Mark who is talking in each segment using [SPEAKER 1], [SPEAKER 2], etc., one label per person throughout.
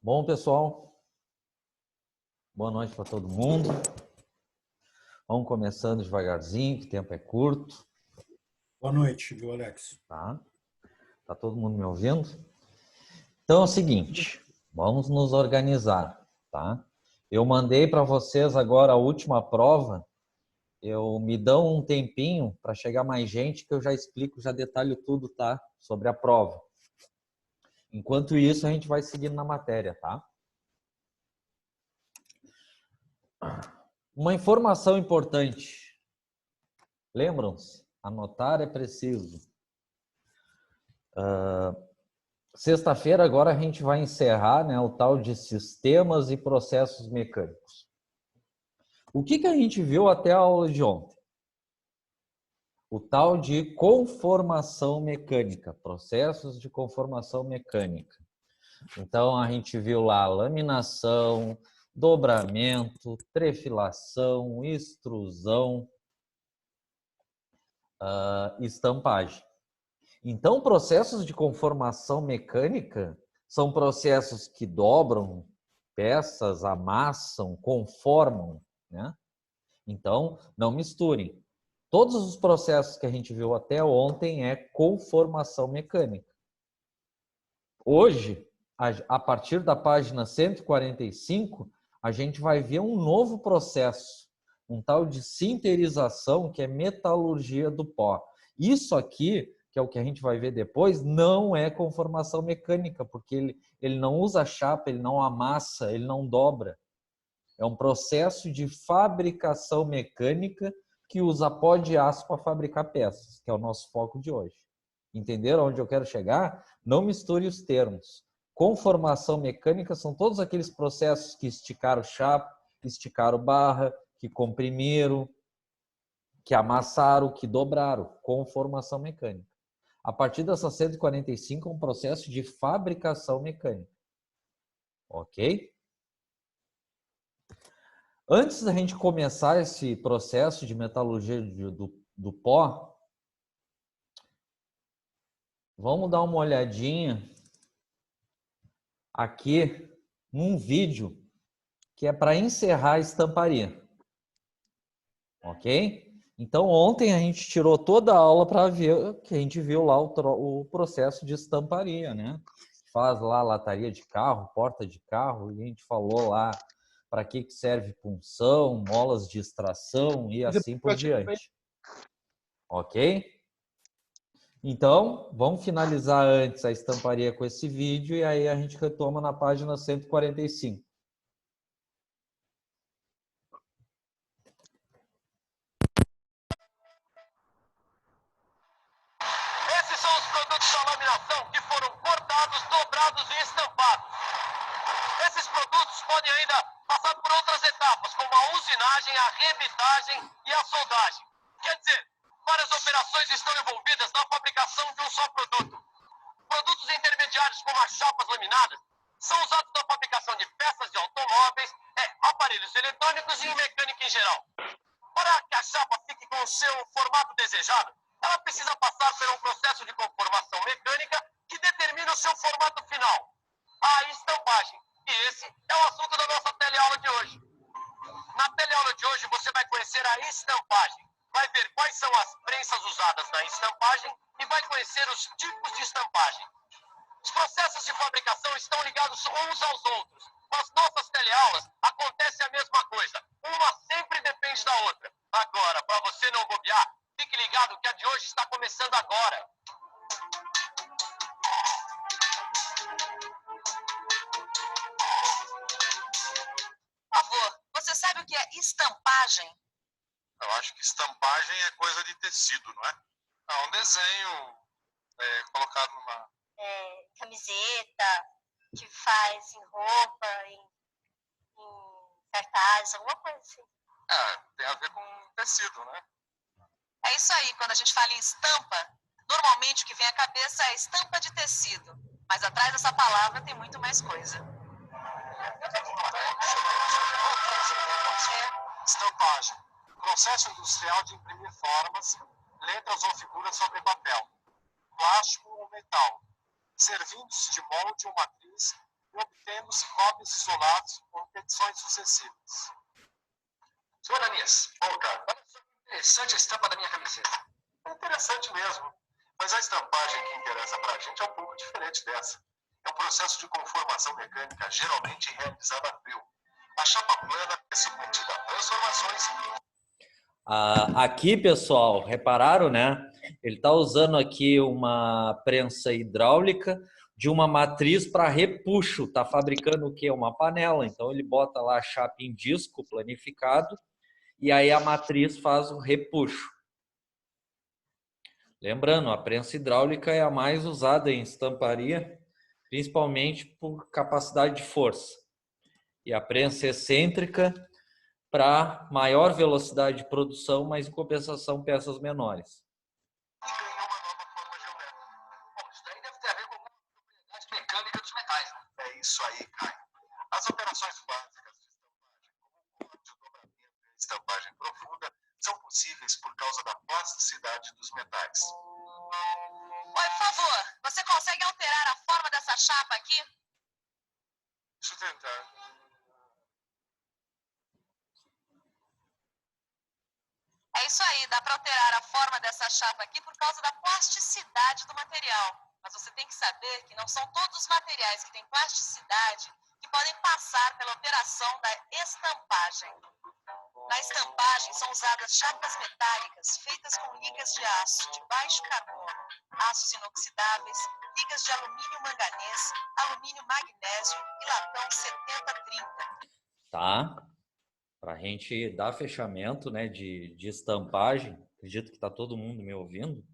[SPEAKER 1] Bom, pessoal, boa noite para todo mundo. Vamos começando devagarzinho, que o tempo é curto.
[SPEAKER 2] Boa noite, viu, Alex?
[SPEAKER 1] Tá todo mundo me ouvindo? Então é o seguinte, vamos nos organizar, tá? Eu mandei para vocês agora a última prova. Me dão um tempinho para chegar mais gente, que eu já explico, já detalho tudo, tá? Sobre a prova. Enquanto isso, a gente vai seguindo na matéria, tá? Uma informação importante. Lembram-se? Anotar é preciso. Sexta-feira agora a gente vai encerrar, né, o tal de sistemas e processos mecânicos. O que a gente viu até a aula de ontem? O tal de conformação mecânica, processos de conformação mecânica. Então a gente viu lá laminação, dobramento, trefilação, extrusão, estampagem. Então, processos de conformação mecânica são processos que dobram peças, amassam, conformam, né? Então, não misturem. Todos os processos que a gente viu até ontem é conformação mecânica. Hoje, a partir da página 145, a gente vai ver um novo processo, um tal de sinterização, que é metalurgia do pó. Isso aqui, que é o que a gente vai ver depois, não é conformação mecânica, porque ele não usa chapa, ele não amassa, ele não dobra. É um processo de fabricação mecânica que usa pó de aço para fabricar peças, que é o nosso foco de hoje. Entenderam onde eu quero chegar? Não misture os termos. Conformação mecânica são todos aqueles processos que esticaram chapa, esticaram barra, que comprimiram, que amassaram, que dobraram. Conformação mecânica. A partir dessa 145 é um processo de fabricação mecânica. Ok? Antes da gente começar esse processo de metalurgia do pó, vamos dar uma olhadinha aqui num vídeo que é para encerrar a estamparia. Ok? Então, ontem a gente tirou toda a aula para ver, que a gente viu lá o processo de estamparia, né? Faz lá lataria de carro, porta de carro, e a gente falou lá para que serve punção, molas de extração e assim por diante. Ok? Então, vamos finalizar antes a estamparia com esse vídeo e aí a gente retoma na página 145.
[SPEAKER 3] Esses são os produtos da laminação que foram cortados, dobrados e estampados. Esses produtos podem ainda passar por outras etapas, como a usinagem, a rebitagem e a soldagem. Quer dizer, várias operações estão envolvidas na fabricação de um só produto. Produtos intermediários, como as chapas laminadas, são usados na fabricação de peças de automóveis, aparelhos eletrônicos e em mecânica em geral. Para que a chapa fique com o seu formato desejado, ela precisa passar por um processo de conformação mecânica que determina o seu formato final, a estampagem. E esse é o assunto da nossa teleaula de hoje. Na teleaula de hoje você vai conhecer a estampagem, vai ver quais são as prensas usadas na estampagem e vai conhecer os tipos de estampagem. Os processos de fabricação estão ligados uns aos outros. Nas nossas teleaulas acontece a mesma coisa. Uma sempre depende da outra. Agora, para você não bobear, fique ligado que a de hoje está começando agora.
[SPEAKER 4] Por favor, você sabe o que é estampagem?
[SPEAKER 5] Eu acho que estampagem é coisa de tecido, não é? É um desenho colocado numa...
[SPEAKER 4] Camiseta, que faz em roupa, em cartaz, alguma coisa assim.
[SPEAKER 5] tem a ver com tecido, né?
[SPEAKER 4] É isso aí, quando a gente fala em estampa, normalmente o que vem à cabeça é estampa de tecido. Mas atrás dessa palavra tem muito mais coisa.
[SPEAKER 5] Estampagem. Processo industrial de imprimir formas, letras ou figuras sobre papel, plástico ou metal, servindo-se de molde ou matriz e obtendo-se cópias isoladas com petições sucessivas.
[SPEAKER 3] Senhor Ananias, bom, cara, olha só que interessante a estampa da minha camiseta.
[SPEAKER 5] É interessante mesmo, mas a estampagem que interessa para a gente é um pouco diferente dessa. É um processo de conformação mecânica geralmente realizado a frio. A chapa plana é submetida a transformações.
[SPEAKER 1] Aqui, pessoal, repararam, né? Ele está usando aqui uma prensa hidráulica de uma matriz para repuxo. Está fabricando o quê? Uma panela. Então, ele bota lá a chapa em disco planificado e aí a matriz faz o repuxo. Lembrando, a prensa hidráulica é a mais usada em estamparia, principalmente por capacidade de força. E a prensa excêntrica para maior velocidade de produção, mas em compensação peças menores.
[SPEAKER 3] E ganhou uma nova forma geométrica. Bom, isso daí deve ter a ver com alguma propriedade mecânica dos metais, né?
[SPEAKER 5] É isso aí, Caio. As operações básicas de estampagem, como o corte, o dobramento e a estampagem profunda, são possíveis por causa da plasticidade dos metais.
[SPEAKER 4] Oi, por favor, você consegue alterar a forma dessa chapa aqui?
[SPEAKER 5] Deixa eu tentar.
[SPEAKER 4] É isso aí, dá para alterar a forma dessa chapa aqui por causa da plasticidade do material. Mas você tem que saber que não são todos os materiais que têm plasticidade que podem passar pela operação da estampagem. Na estampagem são usadas chapas metálicas feitas com ligas de aço de baixo carbono, aços inoxidáveis, ligas de alumínio manganês, alumínio magnésio e latão 7030.
[SPEAKER 1] Tá? Para a gente dar fechamento, né, de estampagem, acredito que está todo mundo me ouvindo,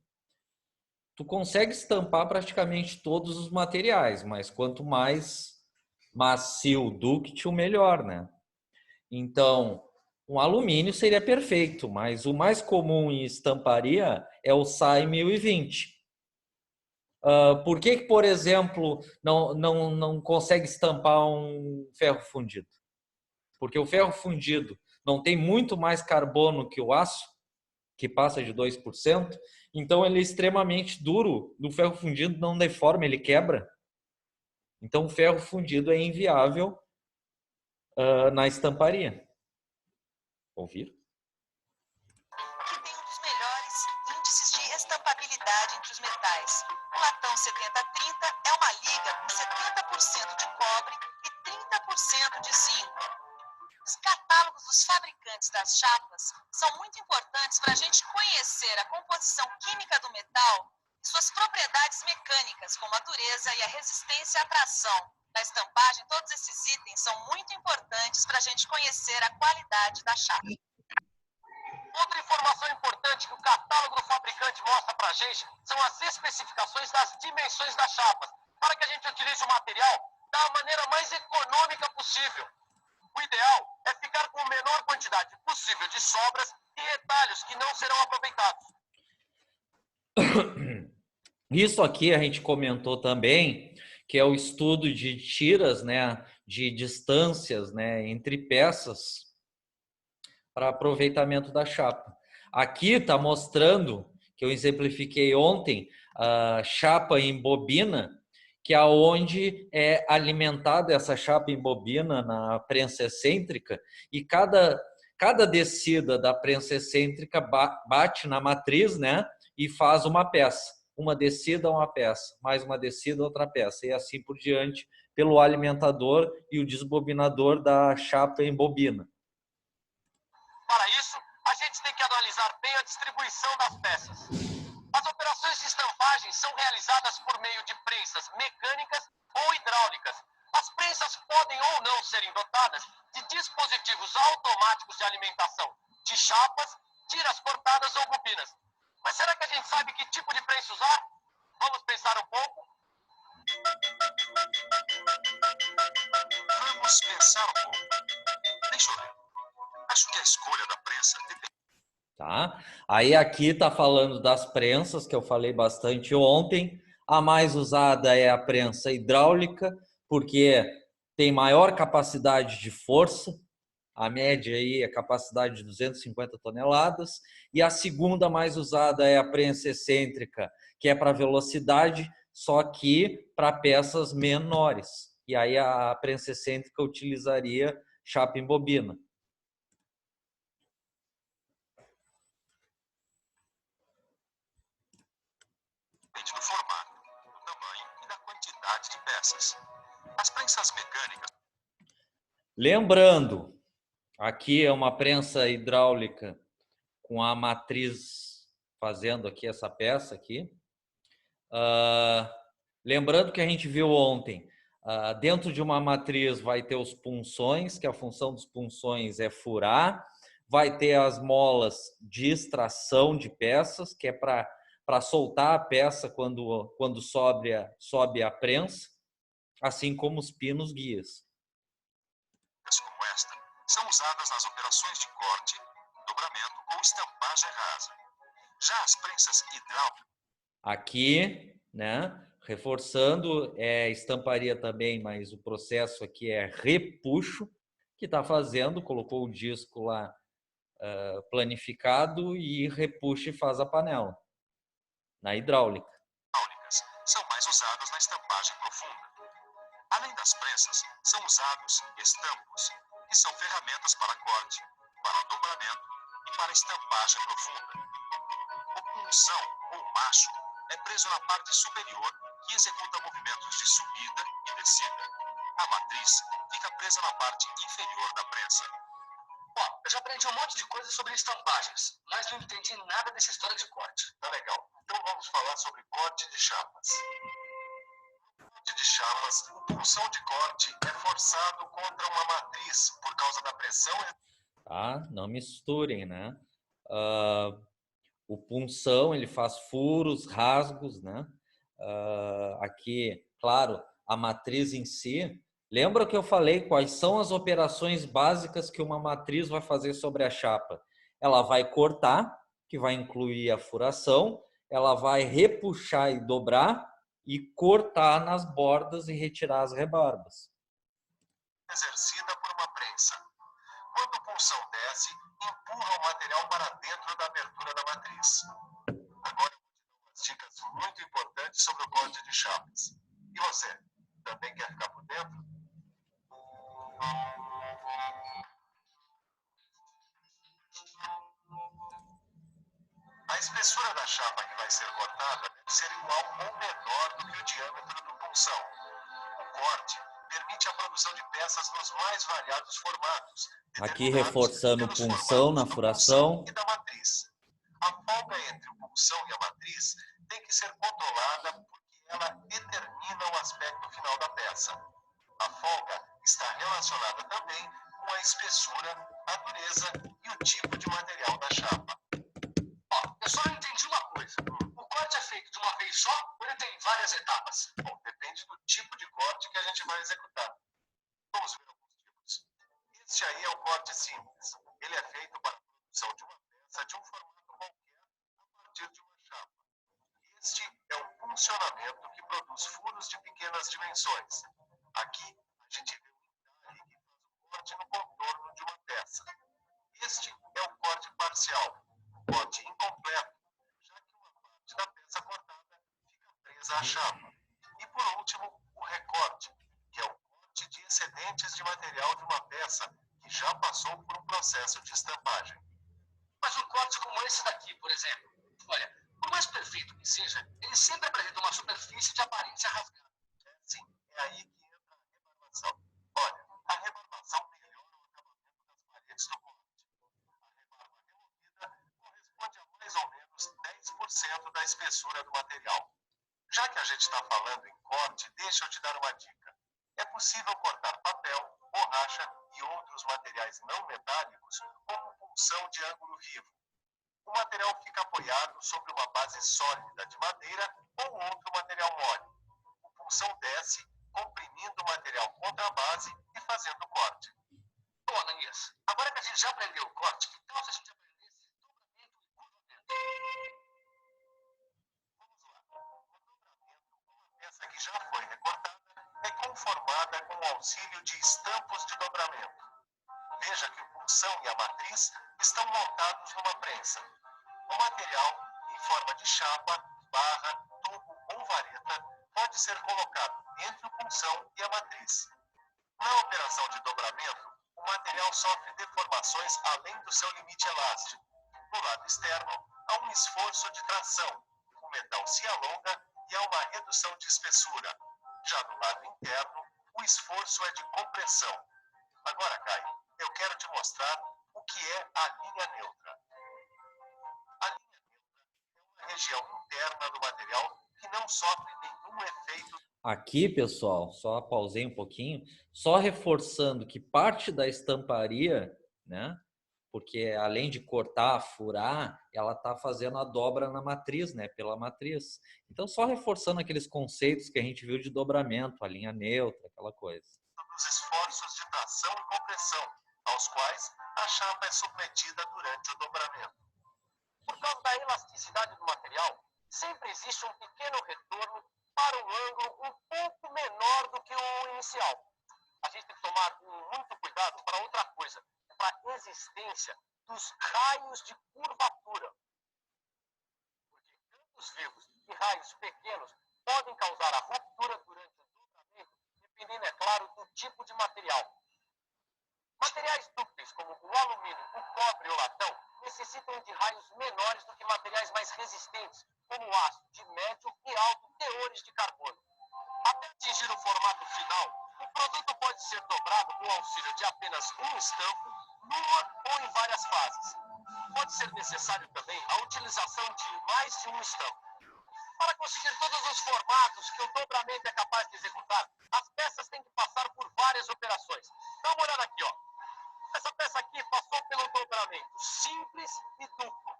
[SPEAKER 1] tu consegue estampar praticamente todos os materiais, mas quanto mais macio o dúctil, melhor, né? Então, um alumínio seria perfeito, mas o mais comum em estamparia é o SAI 1020. Por que, por exemplo, não consegue estampar um ferro fundido? Porque o ferro fundido não tem muito mais carbono que o aço, que passa de 2%, então ele é extremamente duro. No ferro fundido não deforma, ele quebra. Então o ferro fundido é inviável na estamparia. Ouviram?
[SPEAKER 4] Que tem um dos melhores índices de estampabilidade entre os metais. O latão 7030 é uma liga com 70% de cobre e 30% de zinco. Os catálogos dos fabricantes das chapas são muito importantes para a gente conhecer a composição química do metal e suas propriedades mecânicas, como a dureza e a resistência à tração. Na estampagem, todos esses itens são muito importantes para a gente conhecer a qualidade da chapa.
[SPEAKER 3] Outra informação importante que o catálogo do fabricante mostra pra gente são as especificações das dimensões das chapas, para que a gente utilize o material da maneira mais econômica possível. O ideal é ficar com a menor quantidade possível de sobras e retalhos que não serão aproveitados.
[SPEAKER 1] Isso aqui a gente comentou também, que é o estudo de tiras, né, de distâncias, né, entre peças para aproveitamento da chapa. Aqui está mostrando, que eu exemplifiquei ontem, a chapa em bobina, que é onde é alimentada essa chapa em bobina na prensa excêntrica, e cada descida da prensa excêntrica bate na matriz, né, e faz uma peça. Uma descida, uma peça, mais uma descida, outra peça, e assim por diante, pelo alimentador e o desbobinador da chapa em bobina.
[SPEAKER 3] Para isso, a gente tem que analisar bem a distribuição das peças. As operações de estampagem são realizadas por meio de prensas mecânicas ou hidráulicas. As prensas podem ou não serem dotadas de dispositivos automáticos de alimentação, de chapas, tiras cortadas ou bobinas. Mas será que a gente sabe que tipo de prensa usar? Vamos pensar um pouco?
[SPEAKER 5] Vamos pensar um pouco. Deixa eu ver. Acho que a escolha da prensa depende.
[SPEAKER 1] Tá? Aí aqui está falando das prensas, que eu falei bastante ontem. A mais usada é a prensa hidráulica, porque tem maior capacidade de força. A média aí é capacidade de 250 toneladas. E a segunda mais usada é a prensa excêntrica, que é para velocidade, só que para peças menores. e aí a prensa excêntrica utilizaria chapa em bobina.
[SPEAKER 5] Depende do formato, do tamanho e da quantidade de peças. As prensas mecânicas.
[SPEAKER 1] Lembrando, aqui é uma prensa hidráulica com a matriz fazendo aqui essa peça aqui. Lembrando que a gente viu ontem, dentro de uma matriz vai ter os punções, que a função dos punções é furar, vai ter as molas de extração de peças, que é para soltar a peça quando sobe a prensa, assim como os pinos guias.
[SPEAKER 5] Como esta são usadas nas operações de corte, dobramento ou estampagem rasa. Já as prensas hidráulicas.
[SPEAKER 1] Aqui, né, reforçando, estamparia também, mas o processo aqui é repuxo, que está fazendo, colocou o disco lá planificado e repuxa e faz a panela, na hidráulica.
[SPEAKER 5] São mais usadas na estampagem profunda. Além das prensas, são usados estampos, que são ferramentas para corte, para dobramento e para estampagem profunda. O punção, ou macho, é preso na parte superior que executa movimentos de subida e descida. A matriz fica presa na parte inferior da prensa.
[SPEAKER 3] Ó, eu já aprendi um monte de coisa sobre estampagens, mas não entendi nada dessa história de corte.
[SPEAKER 5] Tá legal. Então vamos falar sobre corte de chapas. No corte de chapas, o punção de corte é forçado contra uma matriz por causa da pressão.
[SPEAKER 1] Tá? Não misturem, né? O punção, ele faz furos, rasgos, né? Aqui, claro, a matriz em si. Lembra que eu falei quais são as operações básicas que uma matriz vai fazer sobre a chapa? Ela vai cortar, que vai incluir a furação, ela vai repuxar e dobrar e cortar nas bordas e retirar as rebarbas.
[SPEAKER 5] Exercida por uma prensa. Quando o punção desce, empurra o material para dentro da abertura da matriz. Agora eu vou te dar umas dicas muito importantes sobre o corte de chapas. E você, também quer ficar por dentro? A espessura da chapa que vai ser cortada deve ser igual ou menor do que o diâmetro do punção. O corte permite a produção de peças nos mais variados formatos.
[SPEAKER 1] Aqui reforçando o punção na furação.
[SPEAKER 5] E da matriz. A folga entre o punção e a matriz tem que ser controlada porque ela determina o aspecto final da peça. A folga está relacionada também com a espessura, a dureza e o tipo de material da chapa.
[SPEAKER 3] Ó, eu só não entendi uma coisa. O corte é feito de uma vez só ou ele tem várias etapas?
[SPEAKER 5] Bom, depende do tipo de corte que a gente vai executar. Vamos ver alguns tipos. Este aí é o corte simples. Ele é feito para a produção de uma peça de um formato qualquer a partir de uma chapa. Este é o puncionamento que produz furos de pequenas dimensões. Aqui a gente vê um entalhe que faz o corte no contorno de uma peça. Este é o corte parcial, o corte incompleto, já que uma parte da peça cortada fica presa à chapa. E por último, o recorte, que é o corte de excedentes de material de uma peça que já passou por um processo de estampagem.
[SPEAKER 3] Mas um corte como esse daqui, por exemplo, olha, por mais perfeito que seja, ele sempre apresenta uma superfície de aparência rasgada.
[SPEAKER 5] Sim, é aí que entra a rebarbação. Olha, a rebarbação melhora o acabamento das paredes do corte. A rebarba removida corresponde a mais ou menos 10% da espessura do material. Já que a gente está falando em corte, deixa eu te dar uma dica. É possível cortar papel, borracha e outros materiais não metálicos como punção de ângulo vivo. O material fica apoiado sobre uma base sólida de madeira ou outro material mole. O punção desce, comprimindo o material contra a base e fazendo o corte.
[SPEAKER 3] Bom, Ananias, agora que a gente já aprendeu o corte, que tal se a gente aprendesse dobramento e curvamento?
[SPEAKER 5] Vamos lá. O dobramento, uma peça que já foi recortada, é conformada com o auxílio de estampos de dobramento. Veja que o punção e a matriz estão montados numa prensa. O material, em forma de chapa, barra, tubo ou vareta, pode ser colocado entre o punção e a matriz. Na operação de dobramento, o material sofre deformações além do seu limite elástico. No lado externo, há um esforço de tração, o metal se alonga e há uma redução de espessura. Já no lado interno, o esforço é de compressão. Agora, Caio, eu quero te mostrar o que é a linha neutra. A linha neutra é uma região interna do material que não sofre nenhum efeito.
[SPEAKER 1] Aqui, pessoal, só pausei um pouquinho, só reforçando que parte da estamparia, né? Porque além de cortar, furar, ela está fazendo a dobra na matriz, né? Pela matriz. Então, só reforçando aqueles conceitos que a gente viu de dobramento, a linha neutra, aquela coisa.
[SPEAKER 5] Dos esforços de tração e compressão, aos quais a chapa é submetida durante o dobramento.
[SPEAKER 3] Por causa da elasticidade do material, sempre existe um pequeno retorno para um ângulo um pouco menor do que o inicial. A gente tem que tomar muito cuidado para outra coisa, para a existência dos raios de curvatura. Porque campos vivos e raios pequenos podem causar a ruptura durante o dobramento, dependendo, é claro, do tipo de material. Materiais dúcteis, como o alumínio, o cobre e o latão, necessitam de raios menores do que materiais mais resistentes, como o aço, de médio e alto teores de carbono. Até atingir o formato final, o produto pode ser dobrado com o auxílio de apenas um estampo, numa ou em várias fases. Pode ser necessário também a utilização de mais de um estampo. Para conseguir todos os formatos que o dobramento é capaz de executar, as peças têm que passar por várias operações. Dá uma olhada aqui, ó. Essa peça aqui passou pelo dobramento simples e duplo.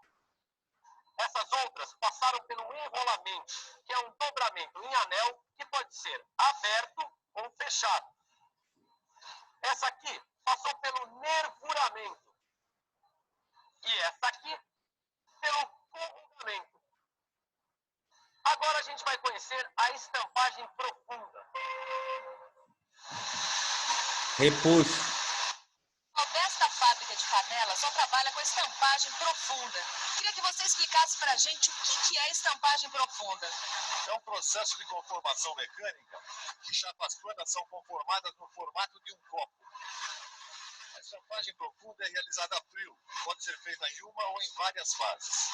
[SPEAKER 3] Essas outras passaram pelo enrolamento, que é um dobramento em anel que pode ser aberto ou fechado. Essa aqui passou pelo nervuramento. E essa aqui pelo corrugamento. Agora a gente vai conhecer a estampagem profunda.
[SPEAKER 1] Repuxo.
[SPEAKER 4] A modesta fábrica de panelas só trabalha com estampagem profunda. Queria que você explicasse pra gente o que é estampagem profunda.
[SPEAKER 5] É um processo de conformação mecânica que chapas planas são conformadas no formato de um copo. A estampagem profunda é realizada a frio, pode ser feita em uma ou em várias fases.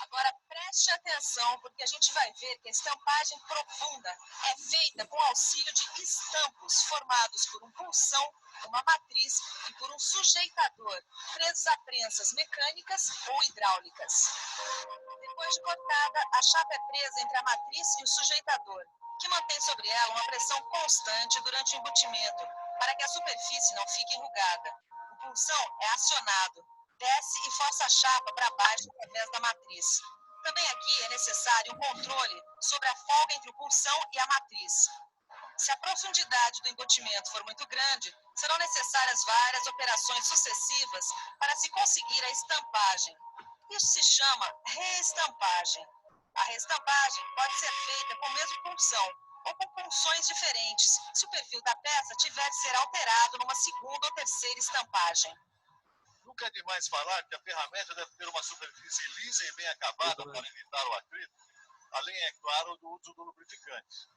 [SPEAKER 4] Agora preste atenção, porque a gente vai ver que a estampagem profunda é feita com auxílio de estampos formados por um punção, uma matriz e por um sujeitador, presos a prensas mecânicas ou hidráulicas. Depois de cortada, a chapa é presa entre a matriz e o sujeitador, que mantém sobre ela uma pressão constante durante o embutimento, para que a superfície não fique enrugada. O punção é acionado, desce e força a chapa para baixo através da matriz. Também aqui é necessário um controle sobre a folga entre o punção e a matriz. Se a profundidade do embutimento for muito grande, serão necessárias várias operações sucessivas para se conseguir a estampagem. Isso se chama reestampagem. A reestampagem pode ser feita com o mesmo punção ou com punções diferentes, se o perfil da peça tiver de ser alterado numa segunda ou terceira estampagem.
[SPEAKER 5] Nunca é demais falar que a ferramenta deve ter uma superfície lisa e bem acabada para evitar o atrito, além, é claro, do uso do lubrificante.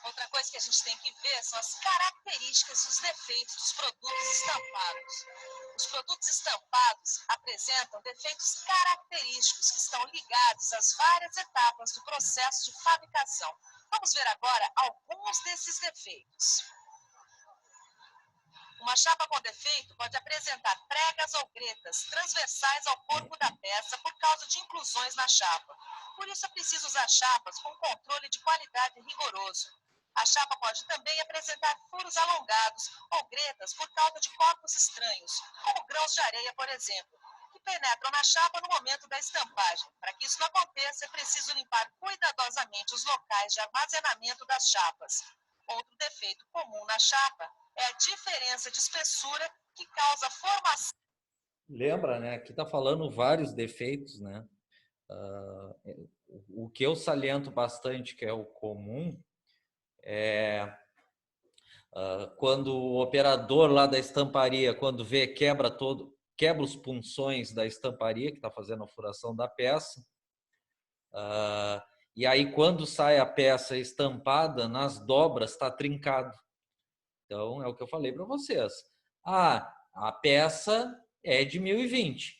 [SPEAKER 4] Outra coisa que a gente tem que ver são as características e os defeitos dos produtos estampados. Os produtos estampados apresentam defeitos característicos que estão ligados às várias etapas do processo de fabricação. Vamos ver agora alguns desses defeitos. Uma chapa com defeito pode apresentar pregas ou gretas transversais ao corpo da peça por causa de inclusões na chapa. Por isso é preciso usar chapas com controle de qualidade rigoroso. A chapa pode também apresentar furos alongados ou gretas por causa de corpos estranhos, como grãos de areia, por exemplo, que penetram na chapa no momento da estampagem. Para que isso não aconteça, é preciso limpar cuidadosamente os locais de armazenamento das chapas. Outro defeito comum na chapa é a diferença de espessura que causa formação.
[SPEAKER 1] Lembra, né? Aqui está falando vários defeitos, né? O que eu saliento bastante, que é o comum, é quando o operador lá da estamparia, quando vê, quebra os punções da estamparia, que está fazendo a furação da peça, E aí, quando sai a peça estampada, nas dobras está trincado. Então, é o que eu falei para vocês. Ah, a peça é de 1020.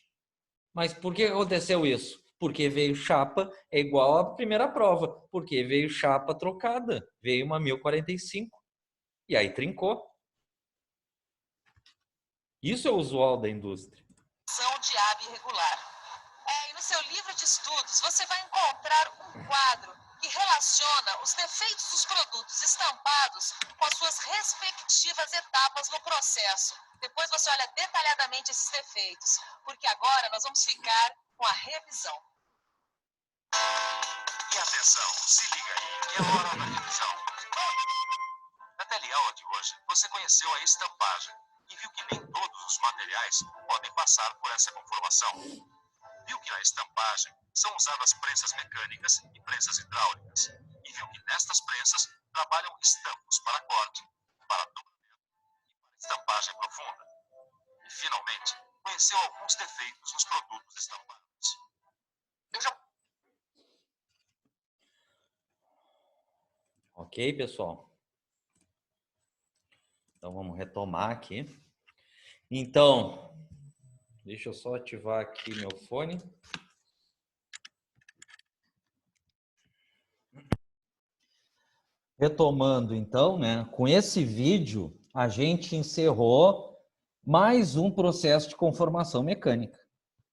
[SPEAKER 1] Mas por que aconteceu isso? Porque veio chapa, é igual à primeira prova. Porque veio chapa trocada. Veio uma 1045. E aí trincou. Isso é usual da indústria.
[SPEAKER 4] De ave irregular. E no seu livro de estudos, você vai encontrar um quadro que relaciona os defeitos dos produtos estampados com as suas respectivas etapas no processo. Depois você olha detalhadamente esses defeitos, porque agora nós vamos ficar com a revisão.
[SPEAKER 5] E atenção, se liga aí, que é hora da revisão. Na teleaula de hoje, você conheceu a estampagem e viu que nem todos os materiais podem passar por essa conformação. Viu que na estampagem são usadas prensas mecânicas e prensas hidráulicas. E viu que nestas prensas trabalham estampos para corte, para dobramento e para estampagem profunda. E, finalmente, conheceu alguns defeitos nos produtos estampados. Eu já...
[SPEAKER 1] Ok, pessoal? Então, vamos retomar aqui. Então, deixa eu só ativar aqui meu fone. Retomando, então, né? Com esse vídeo, a gente encerrou mais um processo de conformação mecânica.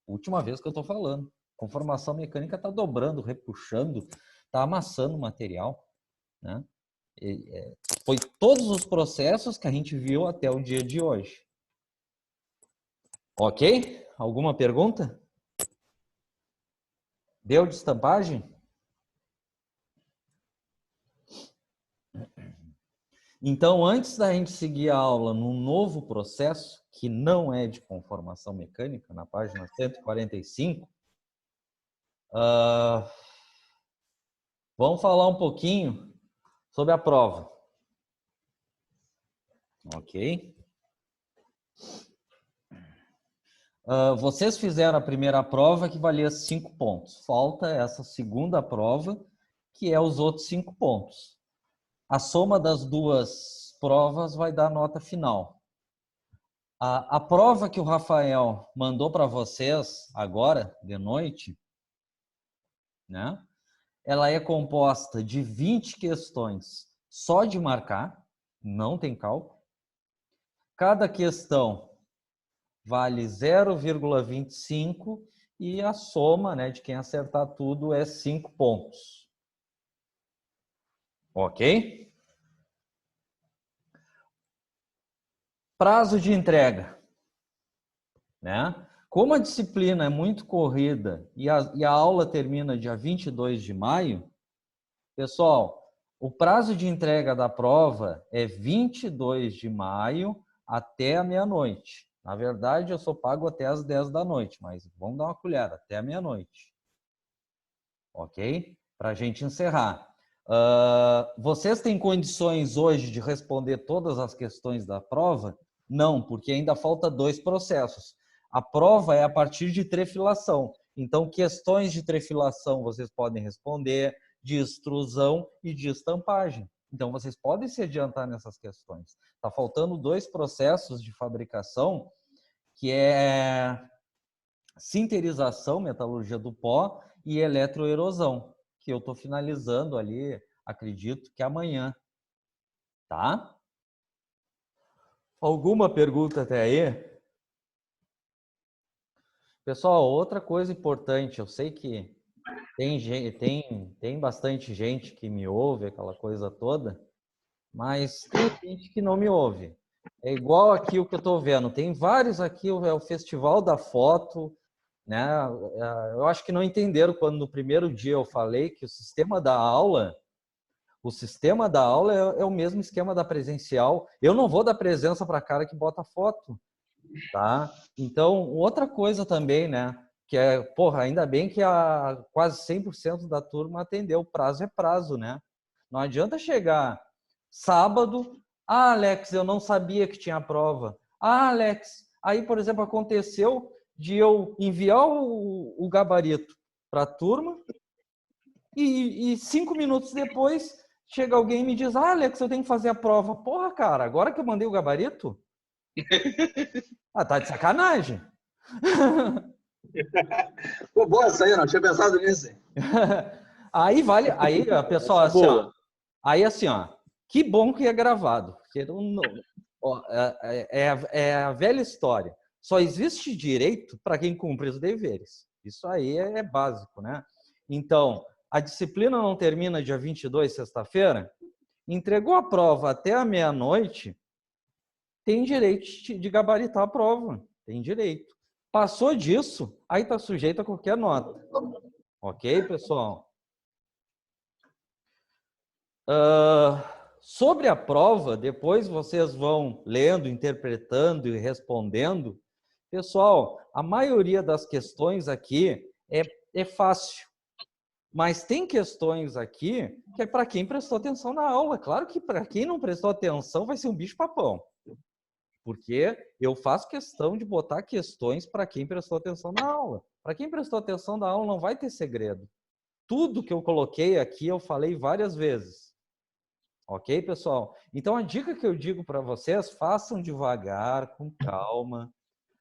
[SPEAKER 1] Última vez que eu estou falando. Conformação mecânica está dobrando, repuxando, está amassando o material, né? Foi todos os processos que a gente viu até o dia de hoje. Ok? Alguma pergunta? Deu de estampagem? Então, antes da gente seguir a aula num novo processo, que não é de conformação mecânica, na página 145, vamos falar um pouquinho sobre a prova. Ok? Vocês fizeram a primeira prova que valia 5 pontos. Falta essa segunda prova, que é os outros 5 pontos. A soma das duas provas vai dar nota final. A prova que o Rafael mandou para vocês agora, de noite, né? Ela é composta de 20 questões só de marcar, não tem cálculo. Cada questão vale 0,25 e a soma, né, de quem acertar tudo é 5 pontos. Ok? Prazo de entrega, né? Como a disciplina é muito corrida e a aula termina dia 22 de maio, pessoal, o prazo de entrega da prova é 22 de maio até a meia-noite. Na verdade, eu só pago até as 10 da noite, mas vamos dar uma colher, até a meia-noite. Ok? Para a gente encerrar. Vocês têm condições hoje de responder todas as questões da prova? Não, porque ainda falta 2 processos. A prova é a partir de trefilação. Então, questões de trefilação vocês podem responder, de extrusão e de estampagem. Então, vocês podem se adiantar nessas questões. Está faltando 2 processos de fabricação, que é sinterização, metalurgia do pó, e eletroerosão, que eu estou finalizando ali, acredito que amanhã. Tá? Alguma pergunta até aí? Pessoal, outra coisa importante, eu sei que tem bastante gente que me ouve, aquela coisa toda, mas tem gente que não me ouve. É igual aqui o que eu estou vendo. Tem vários aqui, é o Festival da Foto, né? Eu acho que não entenderam quando no primeiro dia eu falei que o sistema da aula é o mesmo esquema da presencial. Eu não vou dar presença para cara que bota foto, tá? Então, outra coisa também, né? Que é, porra, ainda bem que quase 100% da turma atendeu. Prazo é prazo, né? Não adianta chegar sábado, Alex, eu não sabia que tinha prova. Alex, aí, por exemplo, aconteceu de eu enviar o gabarito para a turma, E 5 minutos depois, chega alguém e me diz, Alex, eu tenho que fazer a prova. Porra, cara, agora que eu mandei o gabarito? Tá de sacanagem.
[SPEAKER 6] Pô, boa essa aí, não tinha pensado nisso.
[SPEAKER 1] Aí, pessoal, assim, aí assim, que bom que é gravado. Porque é a velha história. Só existe direito para quem cumpre os deveres. Isso aí é básico, né? Então, a disciplina não termina dia 22, sexta-feira? Entregou a prova até a meia-noite, tem direito de gabaritar a prova. Tem direito. Passou disso, aí está sujeito a qualquer nota. Ok, pessoal? Sobre a prova, depois vocês vão lendo, interpretando e respondendo. Pessoal, a maioria das questões aqui é fácil. Mas tem questões aqui que é para quem prestou atenção na aula. Claro que para quem não prestou atenção vai ser um bicho-papão. Porque eu faço questão de botar questões para quem prestou atenção na aula. Para quem prestou atenção na aula não vai ter segredo. Tudo que eu coloquei aqui eu falei várias vezes. Ok, pessoal? Então a dica que eu digo para vocês, façam devagar, com calma.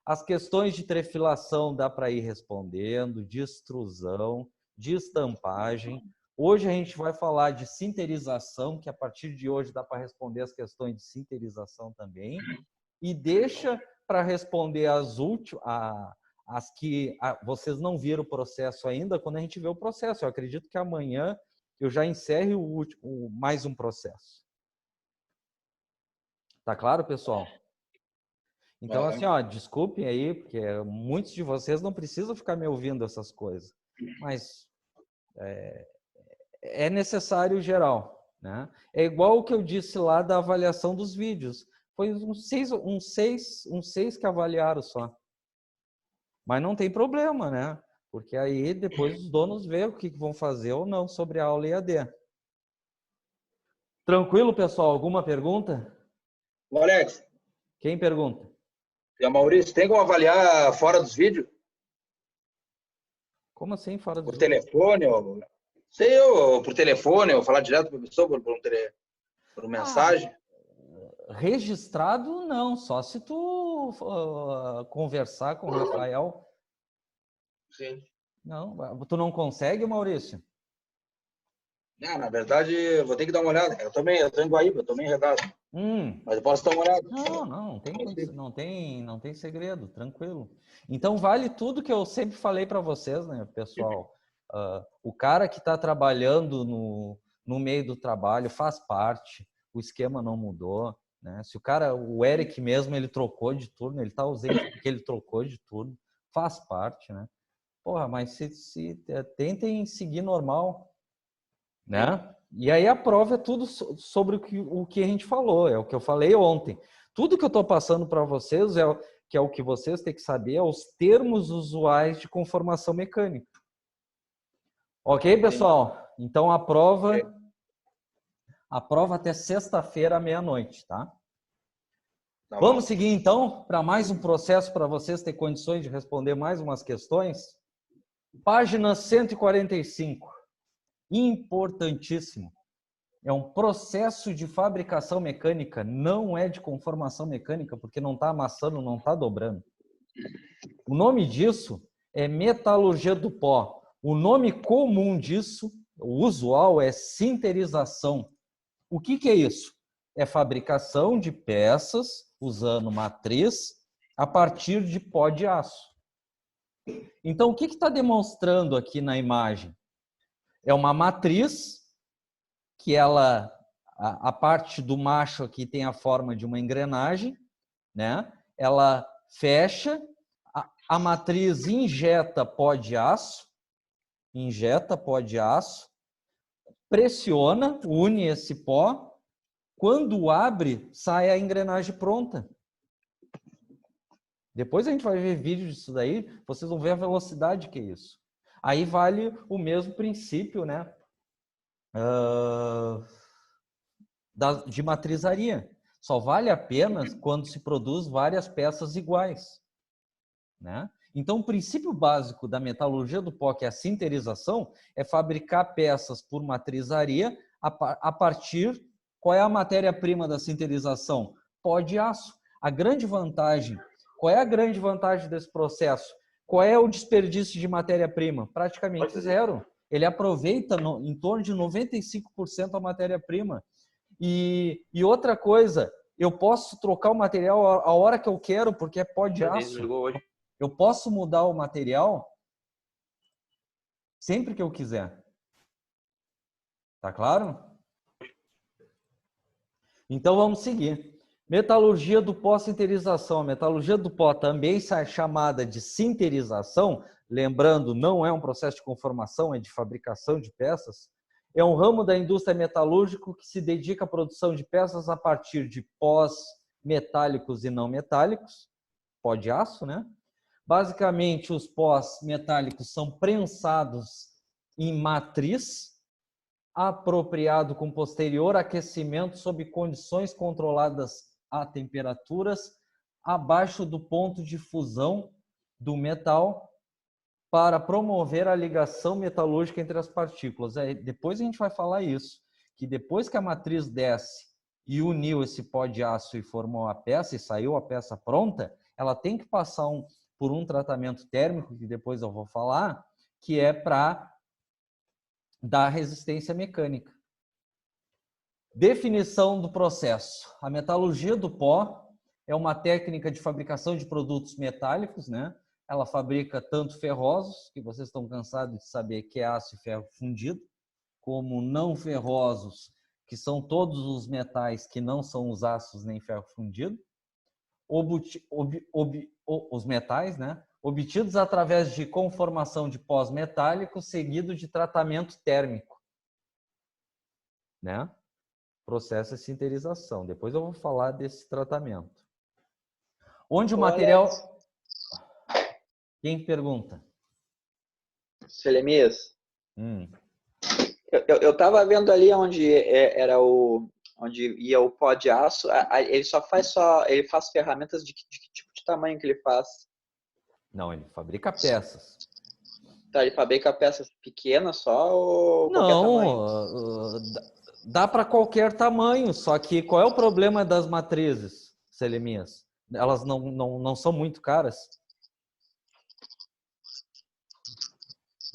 [SPEAKER 1] As questões de trefilação dá para ir respondendo, de extrusão, de estampagem. Hoje a gente vai falar de sinterização, que a partir de hoje dá para responder as questões de sinterização também. E deixa para responder as que vocês não viram o processo ainda, quando a gente vê o processo. Eu acredito que amanhã eu já encerre mais um processo. Tá claro, pessoal? Então, assim, desculpem aí, porque muitos de vocês não precisam ficar me ouvindo essas coisas. Mas é necessário geral, né? É igual o que eu disse lá da avaliação dos vídeos. Foi uns seis que avaliaram só. Mas não tem problema, né? Porque aí depois os donos veem o que vão fazer ou não sobre a aula EAD. Tranquilo, pessoal? Alguma pergunta?
[SPEAKER 6] O Alex.
[SPEAKER 1] Quem pergunta?
[SPEAKER 6] E a Maurício, tem como avaliar fora dos vídeos?
[SPEAKER 1] Como assim fora dos
[SPEAKER 6] vídeos? Por telefone? Ou por telefone, ou falar direto com a pessoa por mensagem?
[SPEAKER 1] Registrado, não. Só se tu conversar com o Rafael.
[SPEAKER 6] Sim.
[SPEAKER 1] Não, tu não consegue, Maurício?
[SPEAKER 6] Não, na verdade, eu vou ter que dar uma olhada. Eu tô em Guaíba, eu tô meio enredado. Mas eu posso dar uma olhada.
[SPEAKER 1] Não tem segredo, tranquilo. Então, vale tudo que eu sempre falei para vocês, né, pessoal? O cara que está trabalhando no meio do trabalho faz parte, o esquema não mudou, né? Se o Eric mesmo, ele trocou de turno, ele está ausente porque ele trocou de turno, faz parte, né? Porra, mas tentem seguir normal, né? E aí a prova é tudo sobre o que a gente falou, é o que eu falei ontem. Tudo que eu estou passando para vocês que é o que vocês têm que saber, é os termos usuais de conformação mecânica. Ok, pessoal? Então a prova até sexta-feira à meia-noite, tá? Vamos seguir então para mais um processo para vocês ter condições de responder mais umas questões. Página 145. Importantíssimo. É um processo de fabricação mecânica, não é de conformação mecânica, porque não está amassando, não está dobrando. O nome disso é metalurgia do pó. O nome comum disso, o usual, é sinterização. O que é isso? É fabricação de peças usando matriz a partir de pó de aço. Então, o que está demonstrando aqui na imagem? É uma matriz que a parte do macho aqui tem a forma de uma engrenagem, né? Ela fecha, a matriz injeta pó de aço, pressiona, une esse pó, quando abre, sai a engrenagem pronta. Depois a gente vai ver vídeo disso daí, vocês vão ver a velocidade que é isso. Aí vale o mesmo princípio, né? De matrizaria. Só vale a pena quando se produz várias peças iguais, né? Então, o princípio básico da metalurgia do pó, que é a sinterização, é fabricar peças por matrizaria a partir... Qual é a matéria-prima da sinterização? Pó de aço. A grande vantagem... Qual é a grande vantagem desse processo? Qual é o desperdício de matéria-prima? Praticamente zero. Ele aproveita em torno de 95% a matéria-prima. E outra coisa, eu posso trocar o material a hora que eu quero, porque é pó de aço. Eu posso mudar o material sempre que eu quiser. Tá claro? Então vamos seguir. Metalurgia do pó, sinterização. A metalurgia do pó também é chamada de sinterização. Lembrando, não é um processo de conformação, é de fabricação de peças. É um ramo da indústria metalúrgica que se dedica à produção de peças a partir de pós metálicos e não metálicos. Pó de aço, né? Basicamente, os pós metálicos são prensados em matriz, apropriado com posterior aquecimento sob condições controladas a temperaturas abaixo do ponto de fusão do metal para promover a ligação metalúrgica entre as partículas. Depois a gente vai falar isso, que depois que a matriz desce e uniu esse pó de aço e formou a peça e saiu a peça pronta, ela tem que passar por um tratamento térmico, que depois eu vou falar, que é para dar resistência mecânica. Definição do processo. A metalurgia do pó é uma técnica de fabricação de produtos metálicos, né? Ela fabrica tanto ferrosos, que vocês estão cansados de saber que é aço e ferro fundido, como não ferrosos, que são todos os metais que não são os aços nem ferro fundido. Os metais, né? Obtidos através de conformação de pós metálicos seguido de tratamento térmico, né? Processo de sinterização. Depois eu vou falar desse tratamento. Onde o material... Alex. Quem pergunta?
[SPEAKER 7] Selemias. Eu estava vendo ali onde era onde ia o pó de aço. Ele ele faz ferramentas de que tipo de tamanho que ele faz?
[SPEAKER 1] Não, ele fabrica peças.
[SPEAKER 7] Tá, ele fabrica peças pequenas só ou qualquer tamanho?
[SPEAKER 1] Dá para qualquer tamanho, só que qual é o problema das matrizes, Selemias? Elas não são muito caras.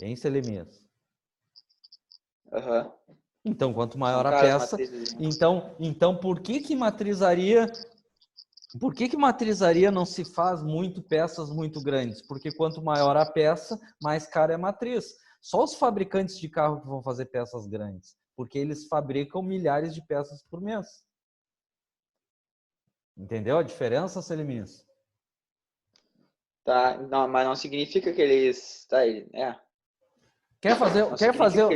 [SPEAKER 1] Hein, Selemias?
[SPEAKER 7] Uhum.
[SPEAKER 1] Então, quanto maior a peça... Então, por que matrizaria... Por que matrizaria não se faz peças muito grandes? Porque quanto maior a peça, mais cara é a matriz. Só os fabricantes de carro que vão fazer peças grandes, porque eles fabricam milhares de peças por mês. Entendeu a diferença, Selemias?
[SPEAKER 7] Tá, não, mas não significa que eles... Tá,
[SPEAKER 1] Quer fazer...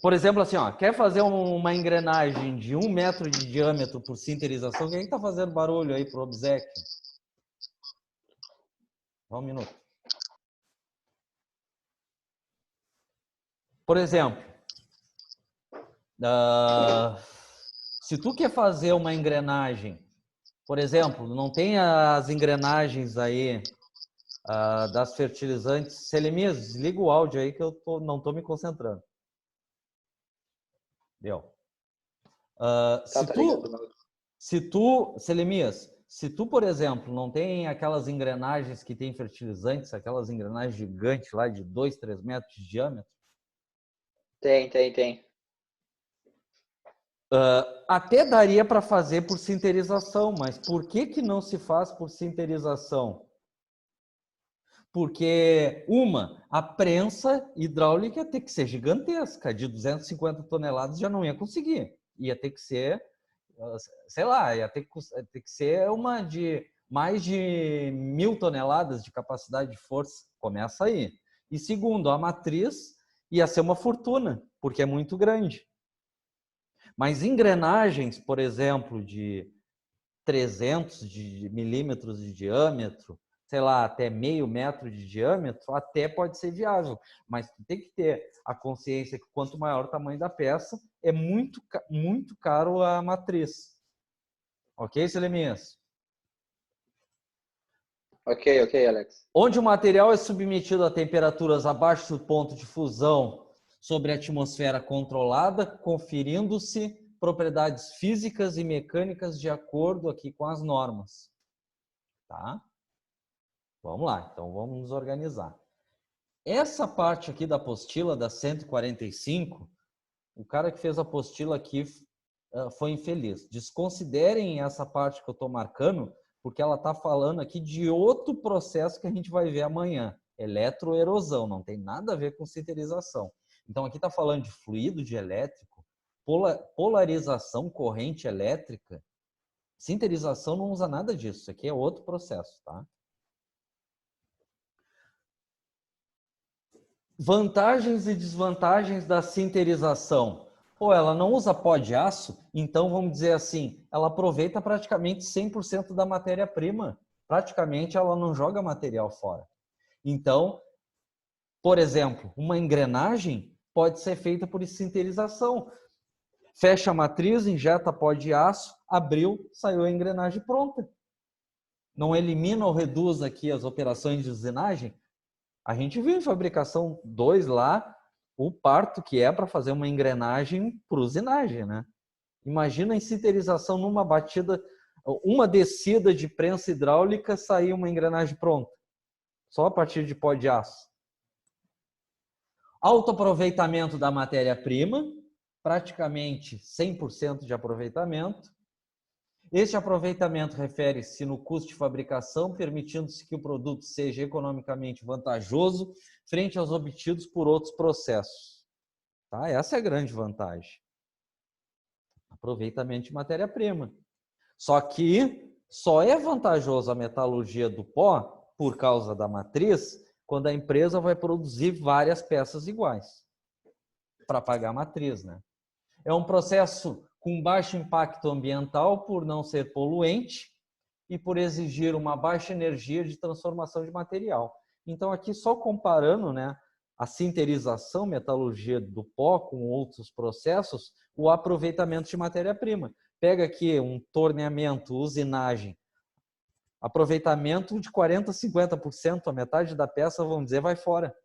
[SPEAKER 1] Por exemplo, assim, ó, quer fazer uma engrenagem de 1 metro de diâmetro por sinterização? Quem está fazendo barulho aí pro obséquio? Só um minuto. Por exemplo, se tu quer fazer uma engrenagem, por exemplo, não tem as engrenagens aí das fertilizantes. Selemias, desliga o áudio aí que eu não estou me concentrando. Deu. Selemias, se tu, por exemplo, não tem aquelas engrenagens que tem fertilizantes, aquelas engrenagens gigantes lá de 2, 3 metros de diâmetro?
[SPEAKER 7] Tem.
[SPEAKER 1] Até daria para fazer por sinterização, mas por que não se faz por sinterização? Porque, a prensa hidráulica ia ter que ser gigantesca, de 250 toneladas já não ia conseguir. Ia ter que ser, sei lá, ia ter que ser uma de mais de 1.000 toneladas de capacidade de força. Começa aí. E segundo, a matriz ia ser uma fortuna, porque é muito grande. Mas engrenagens, por exemplo, de 300 milímetros de diâmetro, sei lá, até meio metro de diâmetro, até pode ser viável. Mas tem que ter a consciência que quanto maior o tamanho da peça, é muito caro a matriz. Ok, Selemias?
[SPEAKER 7] Ok, Alex.
[SPEAKER 1] Onde o material é submetido a temperaturas abaixo do ponto de fusão sobre a atmosfera controlada, conferindo-se propriedades físicas e mecânicas de acordo aqui com as normas. Tá? Vamos lá, então vamos nos organizar. Essa parte aqui da apostila, da 145, o cara que fez a apostila aqui foi infeliz. Desconsiderem essa parte que eu estou marcando, porque ela está falando aqui de outro processo que a gente vai ver amanhã. Eletroerosão, não tem nada a ver com sinterização. Então aqui está falando de fluido dielétrico, polarização, corrente elétrica. Sinterização não usa nada disso, isso aqui é outro processo, tá? Vantagens e desvantagens da sinterização. Pô, ela não usa pó de aço, então vamos dizer assim, ela aproveita praticamente 100% da matéria-prima. Praticamente ela não joga material fora. Então, por exemplo, uma engrenagem pode ser feita por sinterização. Fecha a matriz, injeta pó de aço, abriu, saiu a engrenagem pronta. Não elimina ou reduz aqui as operações de usinagem? A gente viu em fabricação 2 lá, o parto que é para fazer uma engrenagem por usinagem, né? Imagina em sinterização numa batida, uma descida de prensa hidráulica, sair uma engrenagem pronta. Só a partir de pó de aço. Autoaproveitamento da matéria-prima, praticamente 100% de aproveitamento. Este aproveitamento refere-se no custo de fabricação, permitindo-se que o produto seja economicamente vantajoso frente aos obtidos por outros processos. Tá? Essa é a grande vantagem. Aproveitamento de matéria-prima. Só que só é vantajoso a metalurgia do pó, por causa da matriz, quando a empresa vai produzir várias peças iguais para pagar a matriz, né? É um processo com baixo impacto ambiental por não ser poluente e por exigir uma baixa energia de transformação de material. Então aqui só comparando, né, a sinterização, metalurgia do pó com outros processos, o aproveitamento de matéria-prima. Pega aqui um torneamento, usinagem, aproveitamento de 40% a 50%, a metade da peça, vamos dizer, vai fora.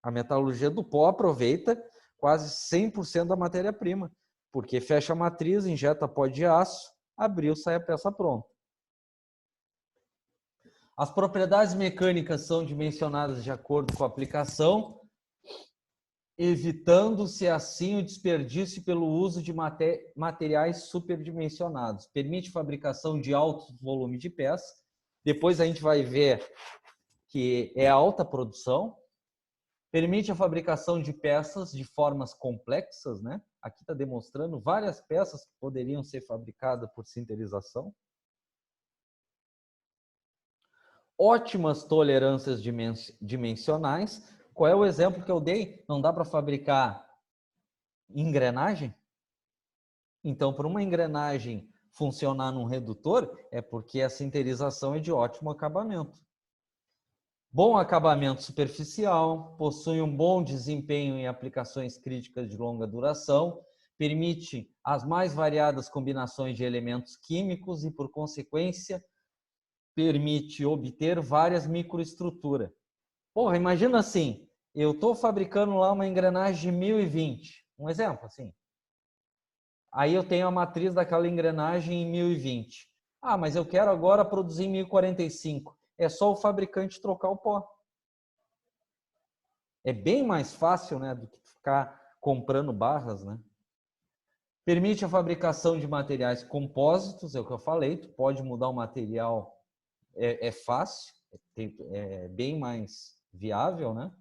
[SPEAKER 1] A metalurgia do pó aproveita quase 100% da matéria-prima, porque fecha a matriz, injeta pó de aço, abriu, sai a peça pronta. As propriedades mecânicas são dimensionadas de acordo com a aplicação, evitando-se assim o desperdício pelo uso de materiais superdimensionados. Permite fabricação de alto volume de peças. Depois a gente vai ver que é alta produção. Permite a fabricação de peças de formas complexas, né? Aqui está demonstrando várias peças que poderiam ser fabricadas por sinterização. Ótimas tolerâncias dimensionais. Qual é o exemplo que eu dei? Não dá para fabricar engrenagem? Então, para uma engrenagem funcionar num redutor, é porque a sinterização é de ótimo acabamento. Bom acabamento superficial, possui um bom desempenho em aplicações críticas de longa duração, permite as mais variadas combinações de elementos químicos e, por consequência, permite obter várias microestruturas. Porra, imagina assim, eu estou fabricando lá uma engrenagem de 1020, um exemplo assim. Aí eu tenho a matriz daquela engrenagem em 1020. Ah, mas eu quero agora produzir em 1045. É só o fabricante trocar o pó. É bem mais fácil, né, do que ficar comprando barras, né? Permite a fabricação de materiais compósitos, é o que eu falei, tu pode mudar o material, é fácil, é bem mais viável, né?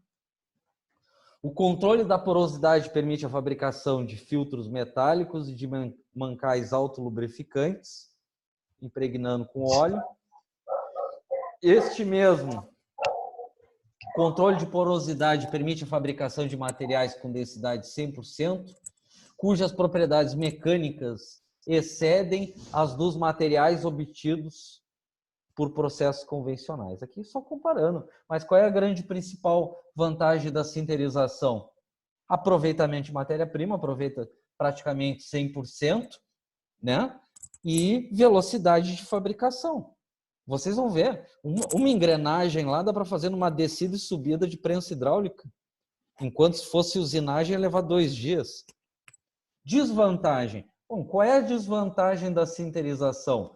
[SPEAKER 1] O controle da porosidade permite a fabricação de filtros metálicos e de mancais autolubrificantes, impregnando com óleo. Este mesmo controle de porosidade permite a fabricação de materiais com densidade 100%, cujas propriedades mecânicas excedem as dos materiais obtidos por processos convencionais. Aqui só comparando. Mas qual é a grande principal vantagem da sinterização? Aproveitamento de matéria-prima, aproveita praticamente 100%, né? E velocidade de fabricação. Vocês vão ver, uma engrenagem lá dá para fazer numa descida e subida de prensa hidráulica. Enquanto se fosse usinagem, ia levar 2 dias. Desvantagem. Bom, qual é a desvantagem da sinterização?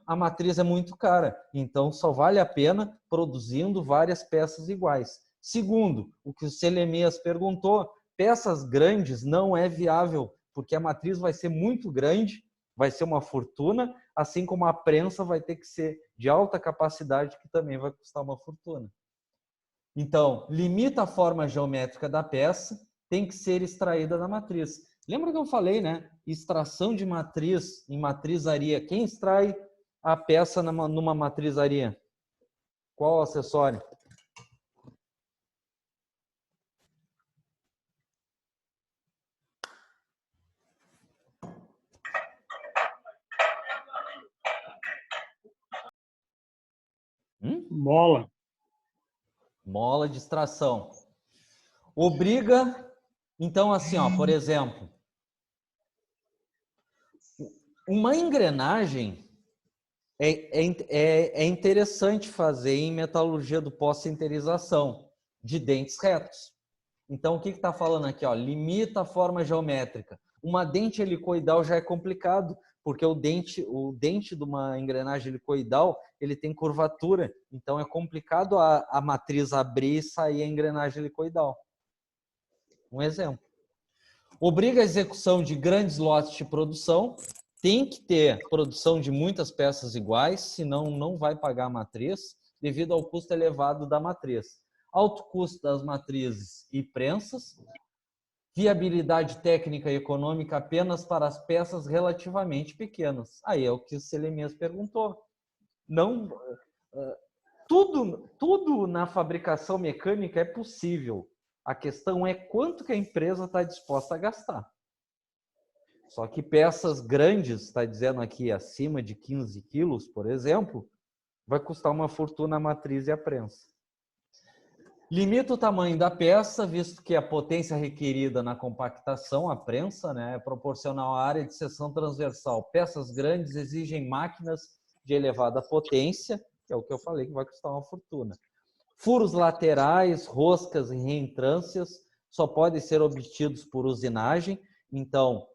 [SPEAKER 1] A matriz é muito cara, então só vale a pena produzindo várias peças iguais. Segundo, o que o Selemias perguntou, peças grandes não é viável, porque a matriz vai ser muito grande, vai ser uma fortuna, assim como a prensa vai ter que ser de alta capacidade, que também vai custar uma fortuna. Então, limita a forma geométrica da peça, tem que ser extraída da matriz. Lembra que eu falei, né? Extração de matriz em matrizaria. Quem extrai a peça numa matrizaria? Qual o acessório?
[SPEAKER 2] Mola.
[SPEAKER 1] Mola de extração. Obriga, então assim, ó, por exemplo, uma engrenagem é interessante fazer em metalurgia do pós-sinterização de dentes retos. Então, o que está falando aqui? Ó, limita a forma geométrica. Uma dente helicoidal já é complicado, porque o dente de uma engrenagem helicoidal ele tem curvatura, então é complicado a matriz abrir e sair a engrenagem helicoidal. Um exemplo. Obriga a execução de grandes lotes de produção. Tem que ter produção de muitas peças iguais, senão não vai pagar a matriz, devido ao custo elevado da matriz. Alto custo das matrizes e prensas. Viabilidade técnica e econômica apenas para as peças relativamente pequenas. Aí é o que o Selemias perguntou. Não, tudo na fabricação mecânica é possível. A questão é quanto que a empresa está disposta a gastar. Só que peças grandes, está dizendo aqui acima de 15 quilos, por exemplo, vai custar uma fortuna a matriz e a prensa. Limita o tamanho da peça, visto que a potência requerida na compactação, a prensa, né, é proporcional à área de seção transversal. Peças grandes exigem máquinas de elevada potência, que é o que eu falei que vai custar uma fortuna. Furos laterais, roscas e reentrâncias só podem ser obtidos por usinagem. Então,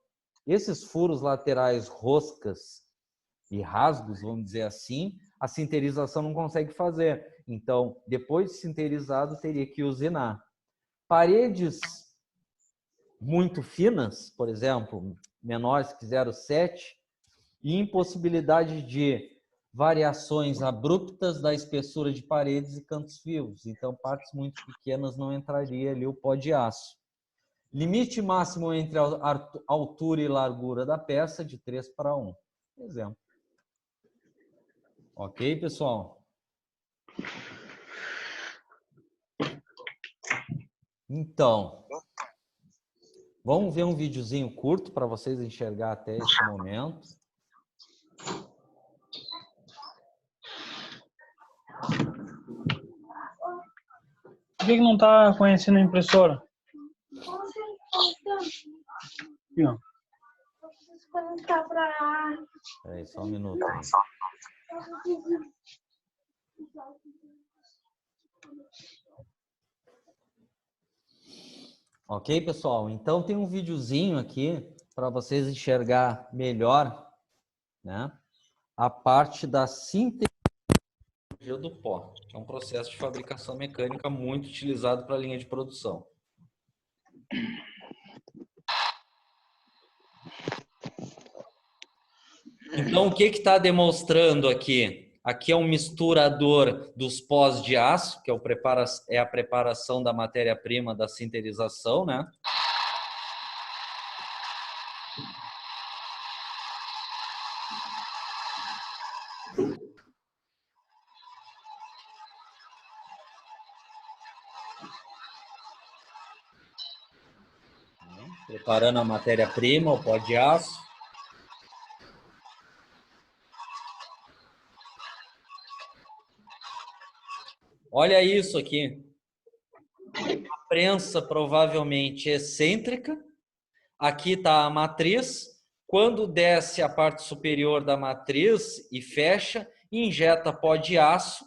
[SPEAKER 1] esses furos laterais, roscas e rasgos, vamos dizer assim, a sinterização não consegue fazer. Então, depois de sinterizado, teria que usinar. Paredes muito finas, por exemplo, menores que 0,7, e impossibilidade de variações abruptas da espessura de paredes e cantos vivos. Então, partes muito pequenas não entraria ali o pó de aço. Limite máximo entre a altura e largura da peça de 3:1. Exemplo. Ok, pessoal? Então, vamos ver um videozinho curto para vocês enxergar até esse momento.
[SPEAKER 8] Por que não está conhecendo a impressora? Aqui, ó.
[SPEAKER 1] Peraí, só um minuto. Ok, pessoal? Então tem um videozinho aqui para vocês enxergar melhor, né, a parte da síntese do pó, que é um processo de fabricação mecânica muito utilizado para a linha de produção. Então, o que está demonstrando aqui? Aqui é um misturador dos pós de aço, que é a preparação da matéria-prima da sinterização, né? Preparando a matéria-prima, o pó de aço. Olha isso aqui. A prensa provavelmente excêntrica. Aqui está a matriz. Quando desce a parte superior da matriz e fecha, injeta pó de aço,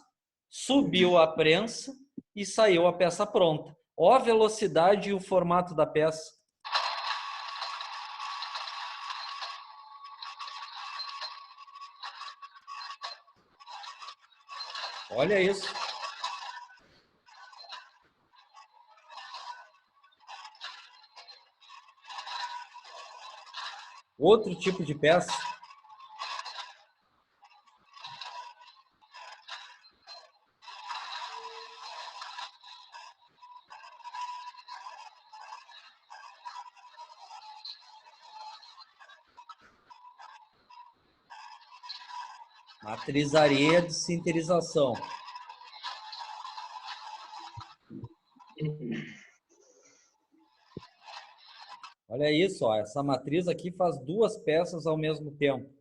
[SPEAKER 1] subiu a prensa e saiu a peça pronta. Ó a velocidade e o formato da peça. Olha isso. Outro tipo de peça. Matrizaria de sinterização. Olha isso, ó. Essa matriz aqui faz 2 peças ao mesmo tempo.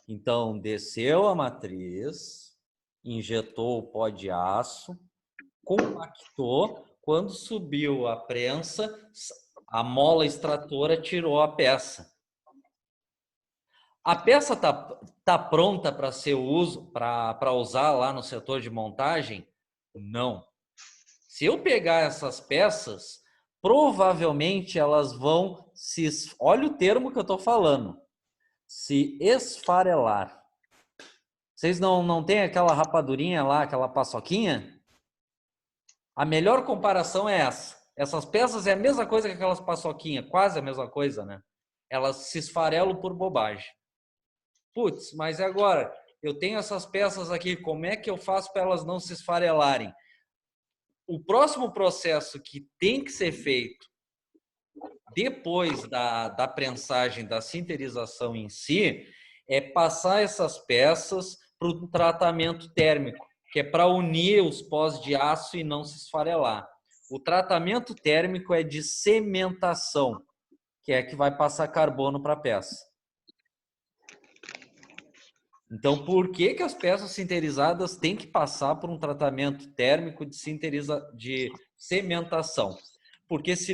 [SPEAKER 1] Então, desceu a matriz, injetou o pó de aço, compactou. Quando subiu a prensa, a mola extratora tirou a peça. A peça tá pronta para ser para usar lá no setor de montagem? Não. Se eu pegar essas peças, provavelmente elas vão se... Olha o termo que eu estou falando. Se esfarelar. Vocês não têm aquela rapadurinha lá, aquela paçoquinha? A melhor comparação é essa. Essas peças é a mesma coisa que aquelas paçoquinhas, quase a mesma coisa, né? Elas se esfarelam por bobagem. Putz, mas agora eu tenho essas peças aqui, como é que eu faço para elas não se esfarelarem? O próximo processo que tem que ser feito depois da prensagem, da sinterização em si, é passar essas peças para o tratamento térmico, que é para unir os pós de aço e não se esfarelar. O tratamento térmico é de cementação, que é que vai passar carbono para a peça. Então, por que as peças sinterizadas têm que passar por um tratamento térmico de cementação? Porque se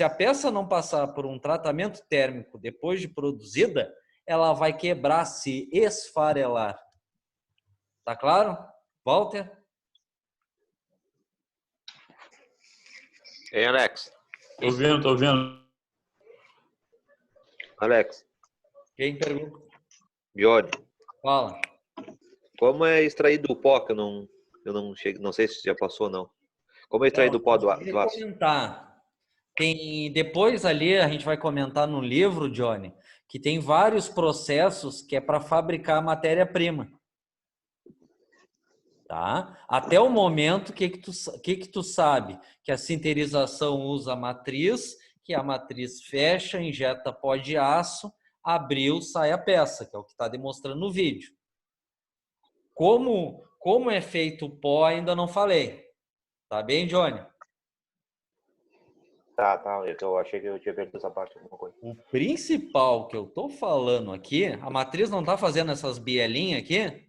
[SPEAKER 1] a peça não passar por um tratamento térmico depois de produzida, ela vai quebrar, se esfarelar. Tá claro? Walter?
[SPEAKER 9] Ei, Alex.
[SPEAKER 10] Tô vendo.
[SPEAKER 9] Alex.
[SPEAKER 1] Quem pergunta?
[SPEAKER 9] Johnny.
[SPEAKER 1] Fala.
[SPEAKER 9] Como é extrair do pó, que eu não sei se já passou ou não. Como é extrair do pó do aço?
[SPEAKER 1] Depois ali a gente vai comentar no livro, Johnny, que tem vários processos que é para fabricar a matéria-prima. Tá? Até o momento, que tu sabe? Que a sinterização usa a matriz, que a matriz fecha, injeta pó de aço, abriu, sai a peça, que é o que está demonstrando no vídeo. Como é feito o pó, ainda não falei. Tá bem, Johnny?
[SPEAKER 9] Tá. Eu achei que eu tinha perdido essa parte. Alguma coisa.
[SPEAKER 1] O principal que eu tô falando aqui, a matriz não tá fazendo essas bielinhas aqui?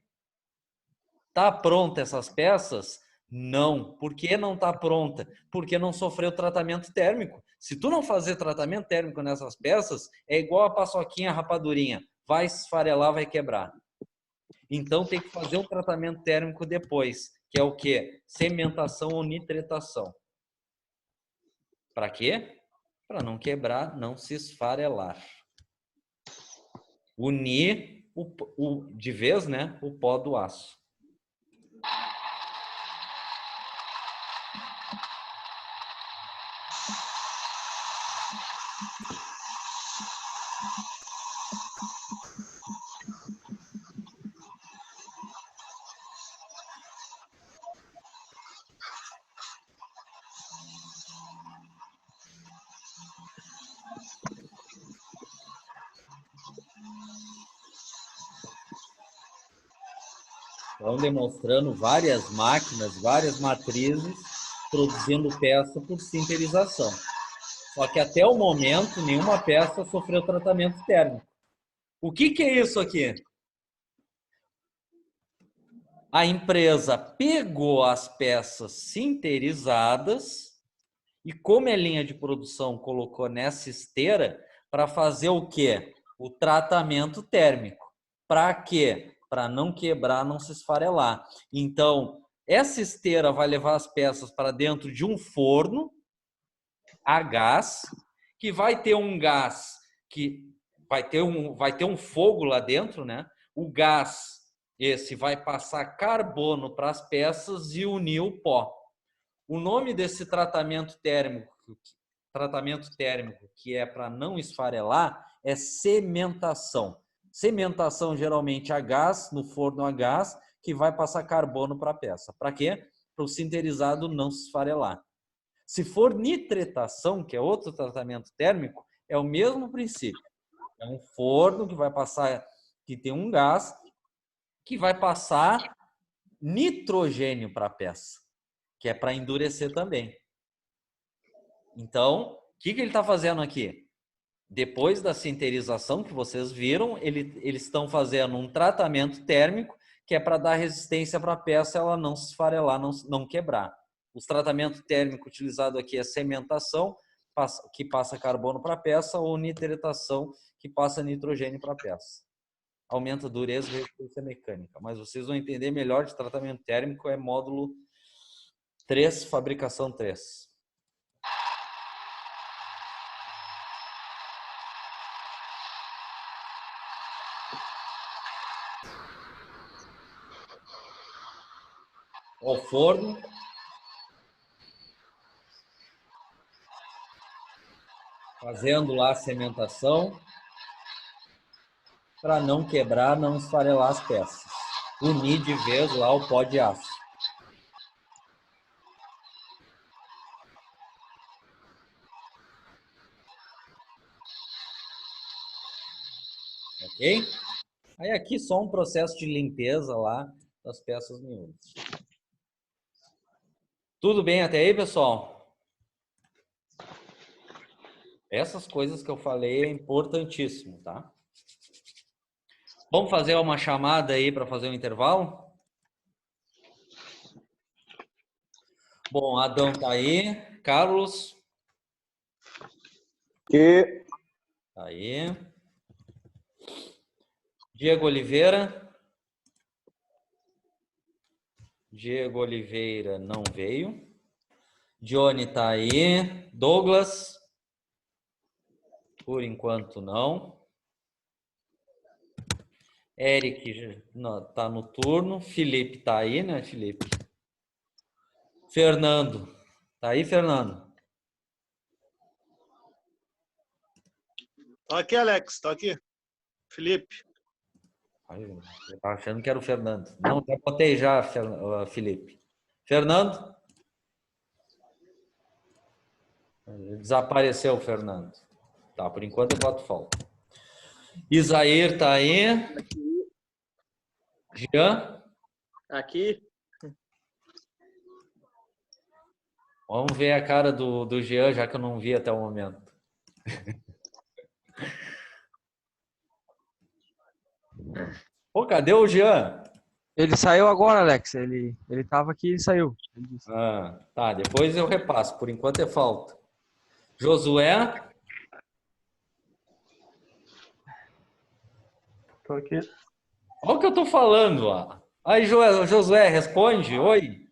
[SPEAKER 1] Tá pronta essas peças? Não. Por que não tá pronta? Porque não sofreu tratamento térmico. Se tu não fazer tratamento térmico nessas peças, é igual a paçoquinha, a rapadurinha. Vai esfarelar, vai quebrar. Então tem que fazer um tratamento térmico depois, que é o quê? Cementação ou nitretação. Para quê? Para não quebrar, não se esfarelar. Unir de vez, né, o pó do aço. Estão demonstrando várias máquinas, várias matrizes, produzindo peça por sinterização. Só que até o momento, nenhuma peça sofreu tratamento térmico. O que é isso aqui? A empresa pegou as peças sinterizadas e, como é linha de produção, colocou nessa esteira para fazer o quê? O tratamento térmico. Para quê? Para não quebrar, não se esfarelar. Então, essa esteira vai levar as peças para dentro de um forno a gás, que vai ter um gás que vai ter um fogo lá dentro, né? O gás esse vai passar carbono para as peças e unir o pó. O nome desse tratamento térmico que é para não esfarelar é cementação. Cementação geralmente a gás, no forno a gás, que vai passar carbono para a peça. Para quê? Para o sinterizado não se esfarelar. Se for nitretação, que é outro tratamento térmico, é o mesmo princípio. É um forno que vai passar, que tem um gás, que vai passar nitrogênio para a peça, que é para endurecer também. Então, o que ele está fazendo aqui? Depois da sinterização que vocês viram, eles estão fazendo um tratamento térmico que é para dar resistência para a peça ela não se esfarelar, não quebrar. Os tratamentos térmicos utilizados aqui é cementação, que passa carbono para a peça, ou nitretação, que passa nitrogênio para a peça. Aumenta a dureza e resistência mecânica. Mas vocês vão entender melhor de tratamento térmico, é módulo 3, fabricação 3. O forno. Fazendo lá a cementação para não quebrar, não esfarelar as peças. Unir de vez lá o pó de aço. Ok? Aí aqui só um processo de limpeza lá das peças miúdas. Tudo bem até aí, pessoal? Essas coisas que eu falei é importantíssimo, tá? Vamos fazer uma chamada aí para fazer um intervalo? Bom, Adão tá aí. Carlos?
[SPEAKER 6] Que?
[SPEAKER 1] Tá aí. Diego Oliveira? Diego Oliveira não veio. Johnny tá aí. Douglas? Por enquanto não. Eric tá no turno. Felipe tá aí, né, Felipe? Fernando. Tá aí, Fernando?
[SPEAKER 11] Tô aqui, Alex. Tô aqui. Felipe.
[SPEAKER 1] Eu tava achando que era o Fernando. Não, já botei já, Felipe. Fernando? Desapareceu o Fernando. Tá, por enquanto eu boto falta. Isair tá aí. Jean?
[SPEAKER 12] Aqui.
[SPEAKER 1] Vamos ver a cara do Jean, já que eu não vi até o momento. Pô, cadê o Jean?
[SPEAKER 13] Ele saiu agora, Alex. Ele tava aqui e saiu.
[SPEAKER 1] Ah, tá, depois eu repasso. Por enquanto é falta. Josué?
[SPEAKER 10] Tô aqui.
[SPEAKER 1] Olha o que eu tô falando, ó. Aí, Josué, responde. Oi.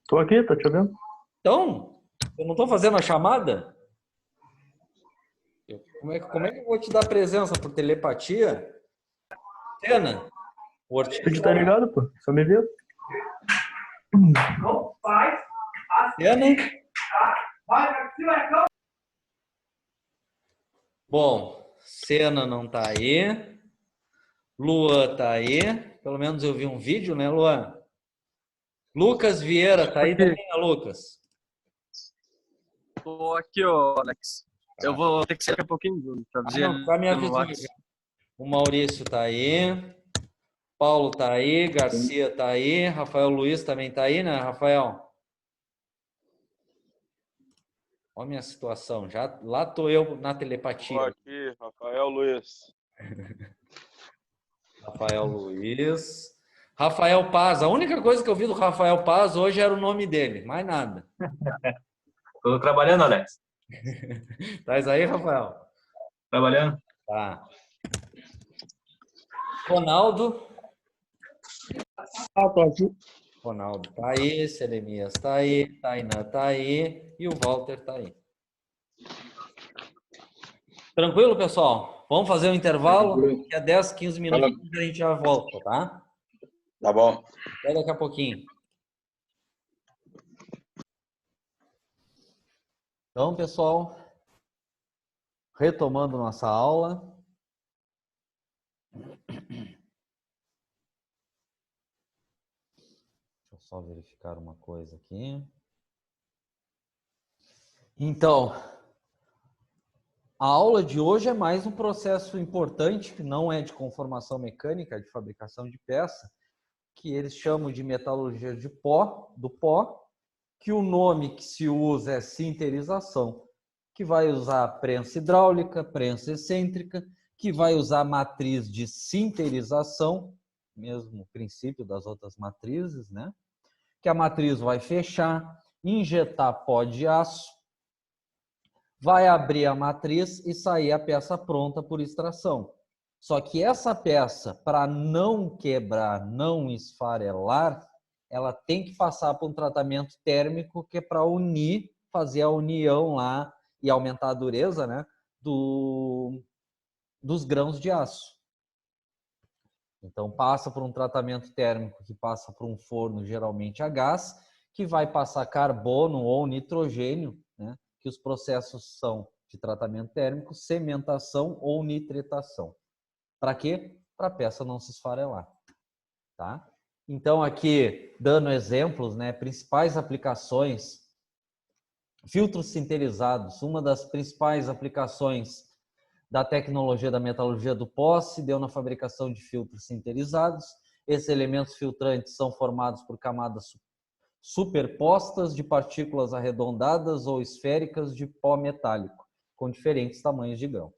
[SPEAKER 10] Tô aqui, tô te ouvindo.
[SPEAKER 1] Então, eu não tô fazendo a chamada? Como é que eu vou te dar presença por telepatia? Cena?
[SPEAKER 10] O estúdio tá ligado, pô. Só me viu.
[SPEAKER 1] Cena? Bom, Cena não tá aí. Luan tá aí. Pelo menos eu vi um vídeo, né, Luan? Lucas Vieira tá aí também, né, Lucas?
[SPEAKER 13] Tô aqui, ó, Alex. Eu vou ter que sair daqui a pouquinho.
[SPEAKER 1] Vai me avisar. O Maurício tá aí. Paulo tá aí. Garcia tá aí. Rafael Luiz também tá aí, né, Rafael? Olha a minha situação. Lá tô eu na telepatia.
[SPEAKER 14] Tô aqui, Rafael Luiz.
[SPEAKER 1] Rafael Luiz. Rafael Paz. A única coisa que eu vi do Rafael Paz hoje era o nome dele, mais nada.
[SPEAKER 10] Tô trabalhando, Alex.
[SPEAKER 1] Tá aí, Rafael?
[SPEAKER 10] Trabalhando.
[SPEAKER 1] Tá. Ronaldo.
[SPEAKER 8] Tô aqui.
[SPEAKER 1] Ronaldo tá aí, Selemias tá aí, Tainá tá aí e o Walter tá aí. Tranquilo, pessoal? Vamos fazer um intervalo? Daqui a 10, 15 minutos a gente já volta, tá?
[SPEAKER 6] Tá bom.
[SPEAKER 1] Até daqui a pouquinho. Então, pessoal, retomando nossa aula. Deixa eu só verificar uma coisa aqui. Então, a aula de hoje é mais um processo importante, que não é de conformação mecânica, é de fabricação de peça, que eles chamam de metalurgia de pó, do pó, que o nome que se usa é sinterização, que vai usar prensa hidráulica, prensa excêntrica, que vai usar matriz de sinterização, mesmo princípio das outras matrizes, né? Que a matriz vai fechar, injetar pó de aço, vai abrir a matriz e sair a peça pronta por extração. Só que essa peça, para não quebrar, não esfarelar, ela tem que passar por um tratamento térmico que é para unir, fazer a união lá e aumentar a dureza, né, dos grãos de aço. Então passa por um tratamento térmico que passa por um forno geralmente a gás, que vai passar carbono ou nitrogênio, né, que os processos são de tratamento térmico, cementação ou nitretação. Para quê? Para a peça não se esfarelar. Tá? Então, aqui, dando exemplos, né, principais aplicações, filtros sinterizados, uma das principais aplicações da tecnologia da metalurgia do pó se deu na fabricação de filtros sinterizados. Esses elementos filtrantes são formados por camadas superpostas de partículas arredondadas ou esféricas de pó metálico, com diferentes tamanhos de grãos.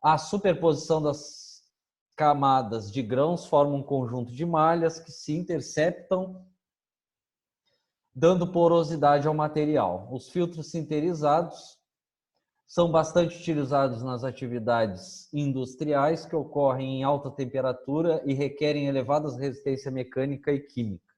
[SPEAKER 1] A superposição das camadas de grãos forma um conjunto de malhas que se interceptam, dando porosidade ao material. Os filtros sinterizados são bastante utilizados nas atividades industriais que ocorrem em alta temperatura e requerem elevadas resistência mecânica e química.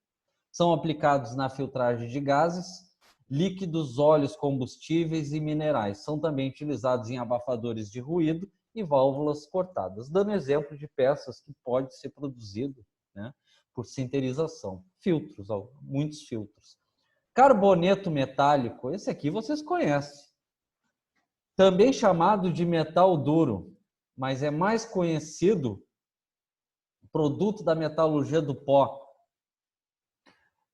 [SPEAKER 1] São aplicados na filtragem de gases, líquidos, óleos, combustíveis e minerais. São também utilizados em abafadores de ruído e válvulas cortadas, dando exemplo de peças que pode ser produzido, né, por sinterização. Filtros, muitos filtros. Carboneto metálico, esse aqui vocês conhecem. Também chamado de metal duro, mas é mais conhecido produto da metalurgia do pó.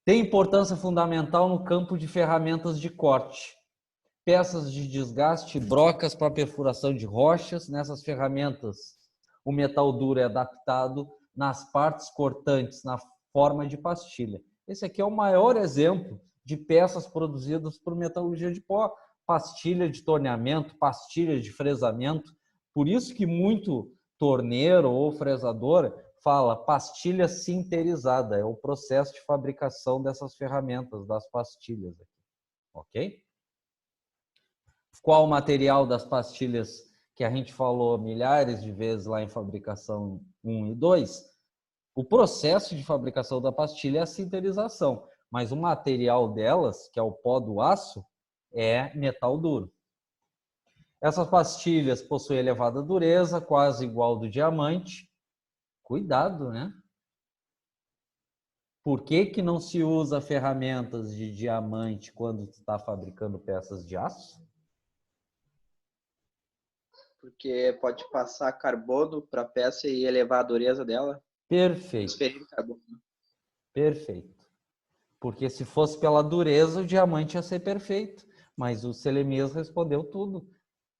[SPEAKER 1] Tem importância fundamental no campo de ferramentas de corte, peças de desgaste, brocas para perfuração de rochas. Nessas ferramentas, o metal duro é adaptado nas partes cortantes, na forma de pastilha. Esse aqui é o maior exemplo de peças produzidas por metalurgia de pó. Pastilha de torneamento, pastilha de fresamento. Por isso que muito torneiro ou fresador fala pastilha sinterizada, é o processo de fabricação dessas ferramentas, das pastilhas. Ok? Qual o material das pastilhas que a gente falou milhares de vezes lá em fabricação 1 e 2? O processo de fabricação da pastilha é a sinterização, mas o material delas, que é o pó do aço, é metal duro. Essas pastilhas possuem elevada dureza, quase igual ao do diamante. Cuidado, né? Por que não se usa ferramentas de diamante quando está fabricando peças de aço?
[SPEAKER 7] Porque pode passar carbono para a peça e elevar a dureza dela.
[SPEAKER 1] Perfeito.
[SPEAKER 7] Transferir carbono.
[SPEAKER 1] Perfeito. Porque se fosse pela dureza, o diamante ia ser perfeito. Mas o Selemias respondeu tudo.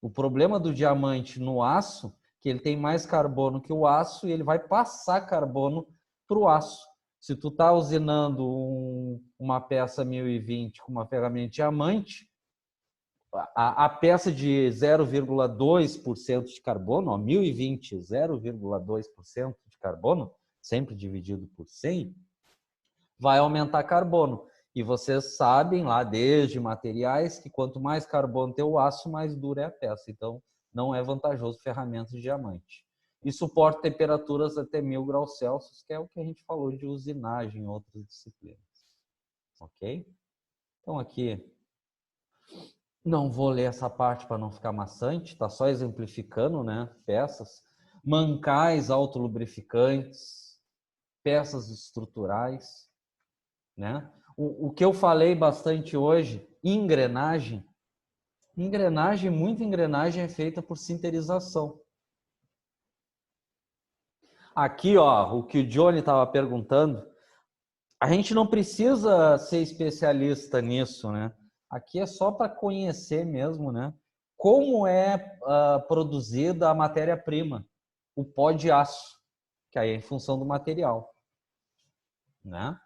[SPEAKER 1] O problema do diamante no aço, que ele tem mais carbono que o aço e ele vai passar carbono para o aço. Se tu está usinando uma peça 1020 com uma ferramenta diamante, a peça de 0,2% de carbono, 1020, 0,2% de carbono, sempre dividido por 100, vai aumentar carbono. E vocês sabem lá, desde materiais, que quanto mais carbono tem o aço, mais dura é a peça. Então, não é vantajoso ferramentas de diamante. E suporta temperaturas até 1000 graus Celsius, que é o que a gente falou de usinagem em outras disciplinas. Ok? Então, aqui, não vou ler essa parte para não ficar maçante, está só exemplificando, né? Peças. Mancais autolubrificantes, peças estruturais, né? O que eu falei bastante hoje, engrenagem. Muita engrenagem é feita por sinterização. Aqui, ó, o que o Johnny estava perguntando, a gente não precisa ser especialista nisso, né? Aqui é só para conhecer mesmo, né? Como é produzida a matéria-prima, o pó de aço, que aí é em função do material, né?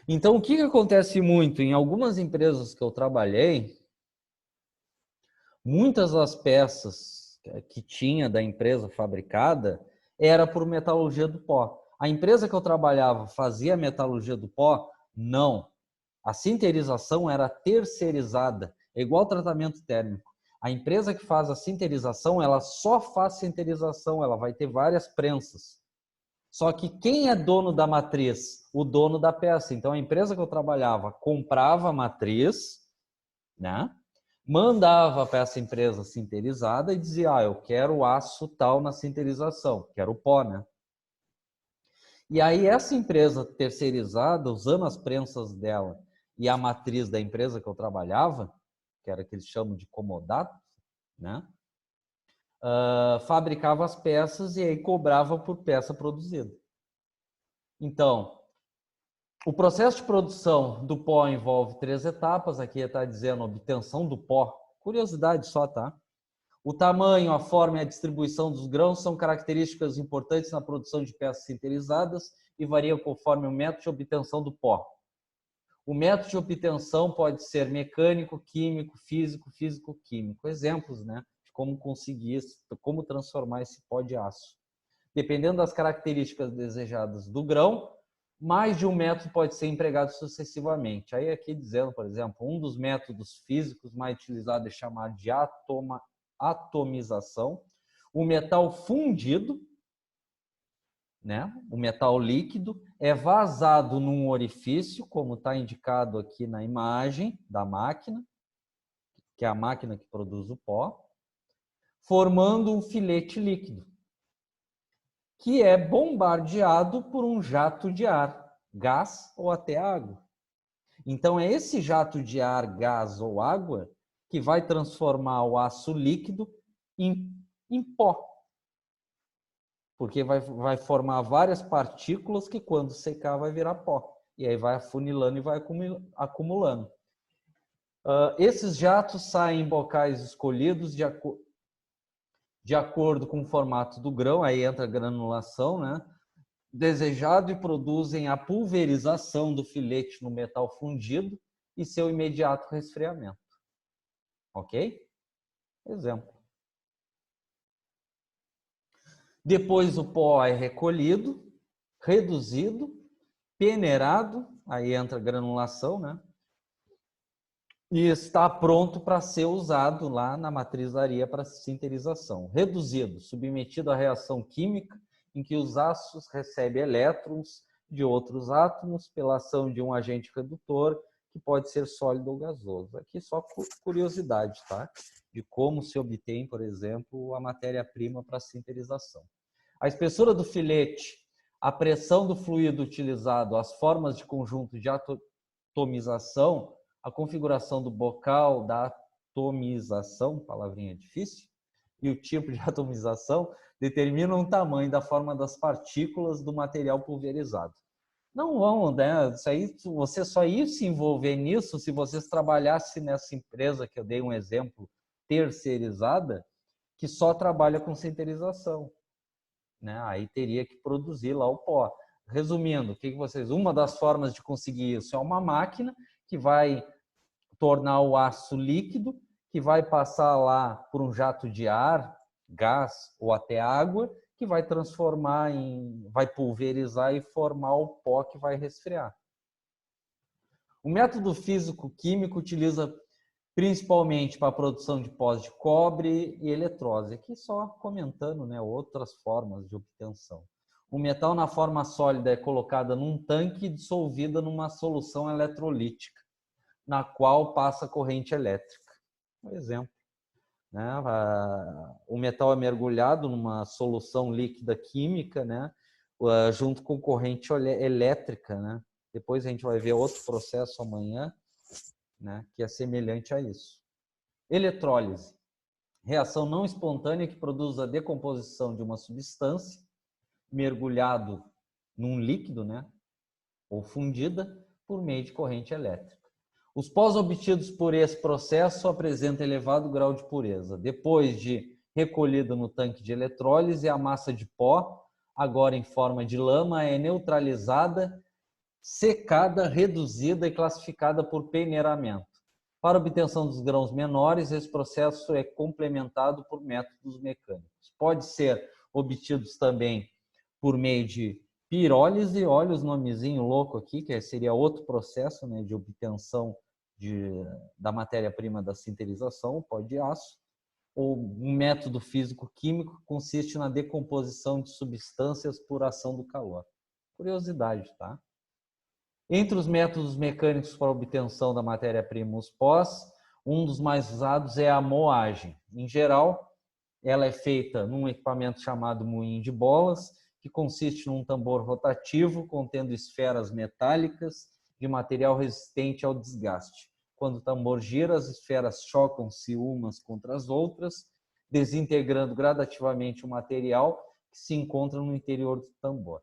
[SPEAKER 1] Então, o que acontece muito? Em algumas empresas que eu trabalhei, muitas das peças que tinha da empresa fabricada era por metalurgia do pó. A empresa que eu trabalhava fazia metalurgia do pó? Não. A sinterização era terceirizada, é igual tratamento térmico. A empresa que faz a sinterização, ela só faz sinterização, ela vai ter várias prensas. Só que quem é dono da matriz? O dono da peça. Então, a empresa que eu trabalhava comprava a matriz, né? Mandava para essa empresa sinterizada e dizia, eu quero o aço tal na sinterização, quero o pó, né? E aí, essa empresa terceirizada, usando as prensas dela e a matriz da empresa que eu trabalhava, que era que eles chamam de comodato, né? Fabricava as peças e aí cobrava por peça produzida. Então, o processo de produção do pó envolve 3 etapas. Aqui está dizendo obtenção do pó. Curiosidade só, tá? O tamanho, a forma e a distribuição dos grãos são características importantes na produção de peças sinterizadas e variam conforme o método de obtenção do pó. O método de obtenção pode ser mecânico, químico, físico, físico-químico. Exemplos, né? Como conseguir, como transformar esse pó de aço. Dependendo das características desejadas do grão, mais de um método pode ser empregado sucessivamente. Aí aqui dizendo, por exemplo, um dos métodos físicos mais utilizados é chamado de atomização. O metal fundido, né? O metal líquido, é vazado num orifício, como está indicado aqui na imagem da máquina, que é a máquina que produz o pó, formando um filete líquido, que é bombardeado por um jato de ar, gás ou até água. Então, é esse jato de ar, gás ou água que vai transformar o aço líquido em pó. Porque vai formar várias partículas que, quando secar, vai virar pó. E aí vai afunilando e vai acumulando. Esses jatos saem em bocais escolhidos de acordo com o formato do grão, aí entra a granulação, né? Desejado, e produzem a pulverização do filete no metal fundido e seu imediato resfriamento. Ok? Exemplo. Depois o pó é recolhido, reduzido, peneirado, aí entra a granulação, né? E está pronto para ser usado lá na matrizaria para sinterização. Reduzido, submetido à reação química em que os ácidos recebem elétrons de outros átomos pela ação de um agente redutor, que pode ser sólido ou gasoso. Aqui só curiosidade, tá? De como se obtém, por exemplo, a matéria-prima para sinterização. A espessura do filete, a pressão do fluido utilizado, as formas de conjunto de atomização, a configuração do bocal da atomização, palavrinha difícil, e o tipo de atomização determinam o tamanho da forma das partículas do material pulverizado. Não vão, né? Isso aí, você só ia se envolver nisso se vocês trabalhassem nessa empresa que eu dei um exemplo, terceirizada, que só trabalha com sinterização, né? Aí teria que produzir lá o pó. Resumindo, uma das formas de conseguir isso é uma máquina que vai tornar o aço líquido, que vai passar lá por um jato de ar, gás ou até água, que vai transformar vai pulverizar e formar o pó que vai resfriar. O método físico-químico utiliza principalmente para a produção de pós de cobre e eletrose. Aqui só comentando, né, outras formas de obtenção. O metal na forma sólida é colocada num tanque e dissolvida numa solução eletrolítica, na qual passa corrente elétrica. Um exemplo. Né? O metal é mergulhado numa solução líquida química, né? Junto com corrente elétrica. Né? Depois a gente vai ver outro processo amanhã, né? Que é semelhante a isso. Eletrólise. Reação não espontânea que produz a decomposição de uma substância mergulhado num líquido, né? Ou fundida por meio de corrente elétrica. Os pós obtidos por esse processo apresentam elevado grau de pureza. Depois de recolhido no tanque de eletrólise, a massa de pó, agora em forma de lama, é neutralizada, secada, reduzida e classificada por peneiramento. Para obtenção dos grãos menores, esse processo é complementado por métodos mecânicos. Pode ser obtidos também por meio de pirólise, olha os nomezinho louco aqui, que seria outro processo, né, de obtenção da matéria-prima da sinterização, o pó de aço. Ou um método físico-químico consiste na decomposição de substâncias por ação do calor. Curiosidade, tá? Entre os métodos mecânicos para a obtenção da matéria-prima, os pós, um dos mais usados é a moagem. Em geral, ela é feita num equipamento chamado moinho de bolas, que consiste num tambor rotativo contendo esferas metálicas de material resistente ao desgaste. Quando o tambor gira, as esferas chocam-se umas contra as outras, desintegrando gradativamente o material que se encontra no interior do tambor.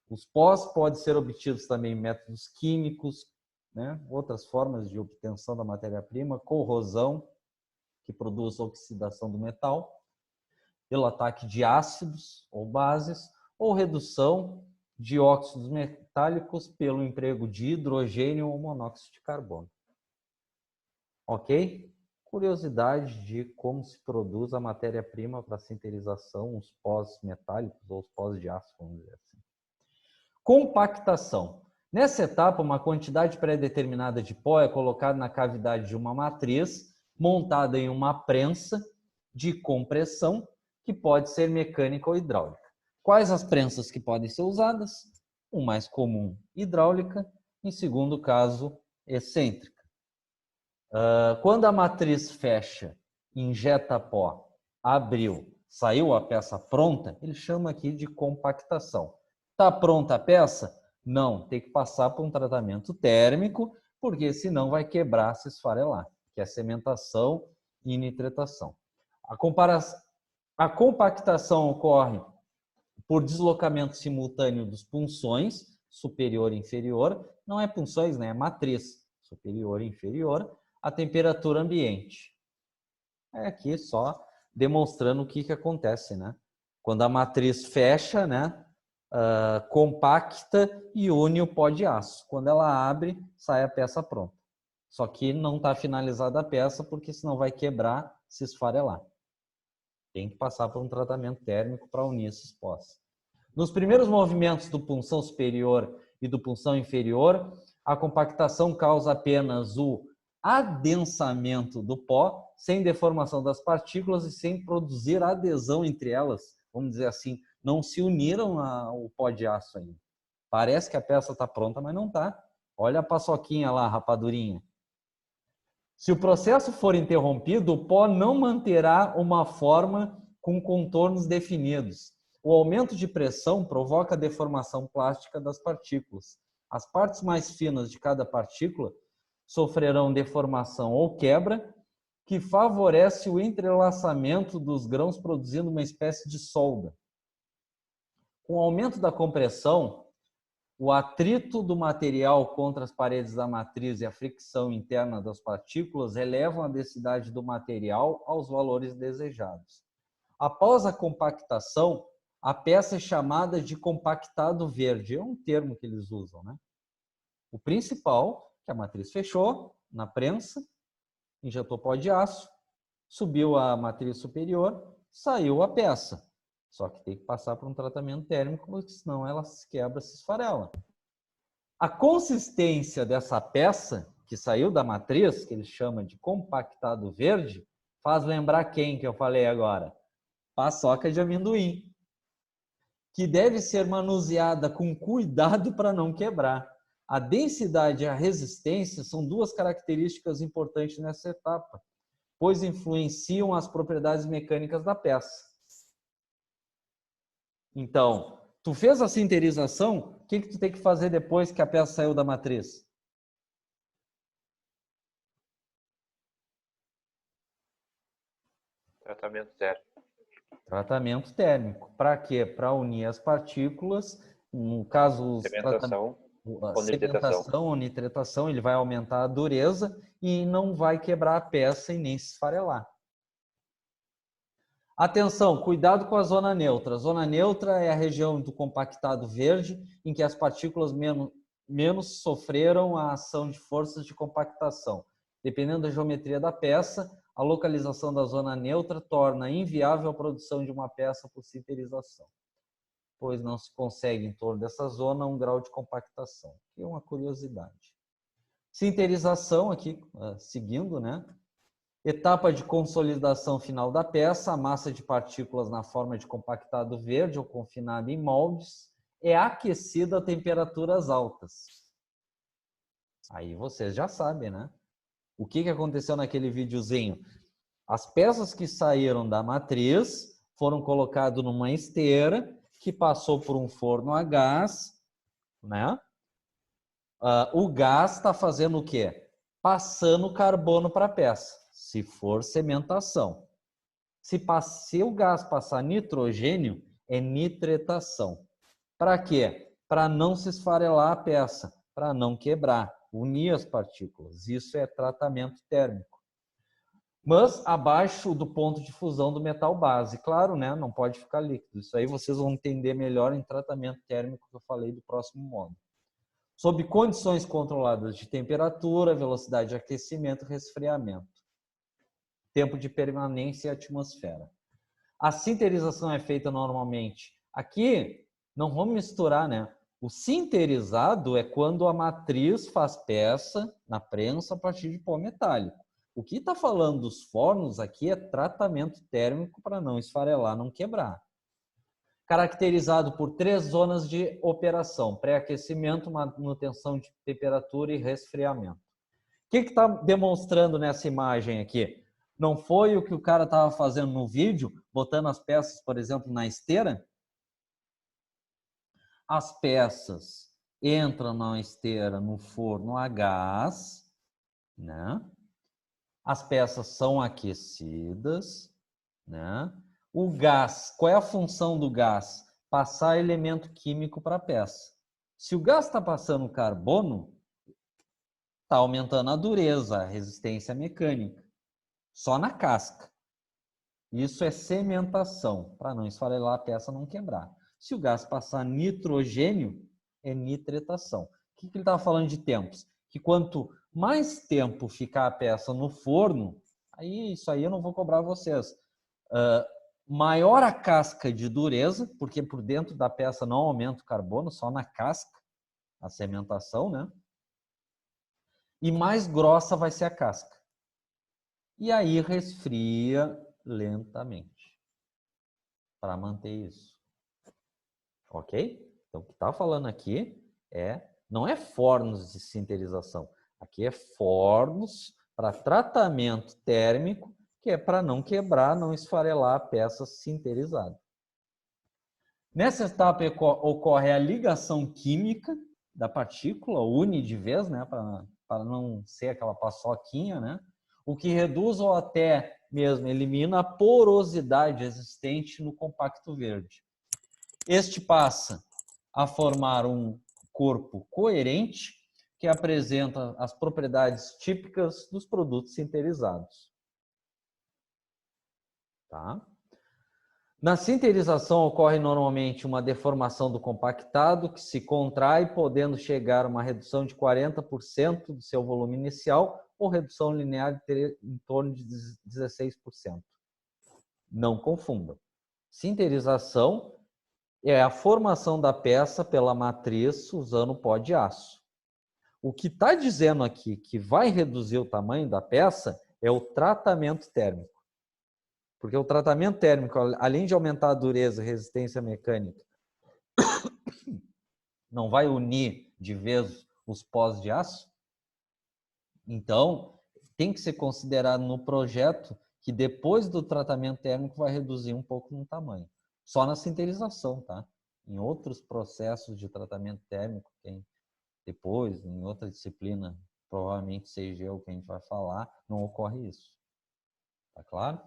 [SPEAKER 1] Os pós podem ser obtidos também em métodos químicos, né? Outras formas de obtenção da matéria-prima, corrosão, que produz oxidação do metal, pelo ataque de ácidos ou bases, ou redução de óxidos metálicos pelo emprego de hidrogênio ou monóxido de carbono. Ok? Curiosidade de como se produz a matéria-prima para sinterização, os pós metálicos ou os pós de aço, vamos dizer assim. Compactação. Nessa etapa, uma quantidade pré-determinada de pó é colocada na cavidade de uma matriz, montada em uma prensa de compressão, que pode ser mecânica ou hidráulica. Quais as prensas que podem ser usadas? O mais comum, hidráulica. Em segundo caso, excêntrica. Quando a matriz fecha, injeta pó, abriu, saiu a peça pronta, ele chama aqui de compactação. Está pronta a peça? Não, tem que passar por um tratamento térmico, porque senão vai quebrar, se esfarelar, que é cementação e nitretação. A compactação ocorre por deslocamento simultâneo dos punções, superior e inferior, não é punções, né? É matriz, superior e inferior, a temperatura ambiente. É aqui só demonstrando o que acontece, né? Quando a matriz fecha, né? Compacta e une o pó de aço. Quando ela abre, sai a peça pronta. Só que não está finalizada a peça, porque senão vai quebrar, se esfarelar. Tem que passar por um tratamento térmico para unir esses pós. Nos primeiros movimentos do punção superior e do punção inferior, a compactação causa apenas o adensamento do pó, sem deformação das partículas e sem produzir adesão entre elas. Vamos dizer assim, não se uniram ao pó de aço ainda. Parece que a peça está pronta, mas não está. Olha a paçoquinha lá, a rapadurinha. Se o processo for interrompido, o pó não manterá uma forma com contornos definidos. O aumento de pressão provoca a deformação plástica das partículas. As partes mais finas de cada partícula sofrerão deformação ou quebra, que favorece o entrelaçamento dos grãos, produzindo uma espécie de solda. Com o aumento da compressão, o atrito do material contra as paredes da matriz e a fricção interna das partículas elevam a densidade do material aos valores desejados. Após a compactação, a peça é chamada de compactado verde. É um termo que eles usam, né? O principal, que a matriz fechou na prensa, injetou pó de aço, subiu a matriz superior, saiu a peça. Só que tem que passar por um tratamento térmico, porque senão ela se quebra, se esfarela. A consistência dessa peça que saiu da matriz, que eles chamam de compactado verde, faz lembrar quem que eu falei agora? Paçoca de amendoim, que deve ser manuseada com cuidado para não quebrar. A densidade e a resistência são duas características importantes nessa etapa, pois influenciam as propriedades mecânicas da peça. Então, tu fez a sinterização, o que tu tem que fazer depois que a peça saiu da matriz?
[SPEAKER 9] Tratamento térmico.
[SPEAKER 1] Tratamento térmico. Para quê? Para unir as partículas. No caso,
[SPEAKER 9] Cementação ou nitretação.
[SPEAKER 1] Cementação ou nitretação, ele vai aumentar a dureza e não vai quebrar a peça e nem se esfarelar. Atenção, cuidado com a zona neutra. A zona neutra é a região do compactado verde em que as partículas menos sofreram a ação de forças de compactação. Dependendo da geometria da peça, a localização da zona neutra torna inviável a produção de uma peça por sinterização, pois não se consegue em torno dessa zona um grau de compactação, que é uma curiosidade. Sinterização aqui, seguindo, né? Etapa de consolidação final da peça, a massa de partículas na forma de compactado verde ou confinada em moldes é aquecida a temperaturas altas. Aí vocês já sabem, né? O que aconteceu naquele videozinho? As peças que saíram da matriz foram colocadas numa esteira que passou por um forno a gás, né? O gás está fazendo o quê? Passando carbono para a peça, se for cementação. Se o gás passar nitrogênio, é nitretação. Para quê? Para não se esfarelar a peça, para não quebrar, unir as partículas. Isso é tratamento térmico. Mas abaixo do ponto de fusão do metal base. Claro, né? Não pode ficar líquido. Isso aí vocês vão entender melhor em tratamento térmico que eu falei do próximo módulo. Sob condições controladas de temperatura, velocidade de aquecimento e resfriamento. Tempo de permanência e atmosfera. A sinterização é feita normalmente. Aqui, não vamos misturar, né? O sinterizado é quando a matriz faz peça na prensa a partir de pó metálico. O que está falando dos fornos aqui é tratamento térmico para não esfarelar, não quebrar. Caracterizado por 3 zonas de operação: pré-aquecimento, manutenção de temperatura e resfriamento. O que está demonstrando nessa imagem aqui? Não foi o que o cara estava fazendo no vídeo, botando as peças, por exemplo, na esteira? As peças entram na esteira no forno a gás, né? As peças são aquecidas, né? O gás, qual é a função do gás? Passar elemento químico para a peça. Se o gás está passando carbono, está aumentando a dureza, a resistência mecânica. Só na casca. Isso é cementação, para não esfarelar a peça, não quebrar. Se o gás passar nitrogênio, é nitretação. O que ele estava falando de tempos? Que quanto mais tempo ficar a peça no forno, isso aí eu não vou cobrar vocês. Maior a casca de dureza, porque por dentro da peça não aumenta o carbono, só na casca, a cementação, né? E mais grossa vai ser a casca. E aí resfria lentamente para manter isso. Ok? Então, o que está falando aqui não é fornos de sinterização. Aqui é fornos para tratamento térmico, que é para não quebrar, não esfarelar a peça sinterizada. Nessa etapa ocorre a ligação química da partícula, une de vez, né, para não ser aquela paçoquinha, né? O que reduz ou até mesmo elimina a porosidade existente no compacto verde. Este passa a formar um corpo coerente que apresenta as propriedades típicas dos produtos sinterizados. Tá? Na sinterização ocorre normalmente uma deformação do compactado que se contrai, podendo chegar a uma redução de 40% do seu volume inicial ou redução linear em torno de 16%. Não confundam. Sinterização é a formação da peça pela matriz usando pó de aço. O que está dizendo aqui que vai reduzir o tamanho da peça é o tratamento térmico. Porque o tratamento térmico, além de aumentar a dureza e resistência mecânica, não vai unir de vez os pós de aço? Então, tem que ser considerado no projeto que depois do tratamento térmico vai reduzir um pouco no tamanho. Só na sinterização, tá? Em outros processos de tratamento térmico, tem depois, em outra disciplina, provavelmente seja o que a gente vai falar, não ocorre isso. Tá claro?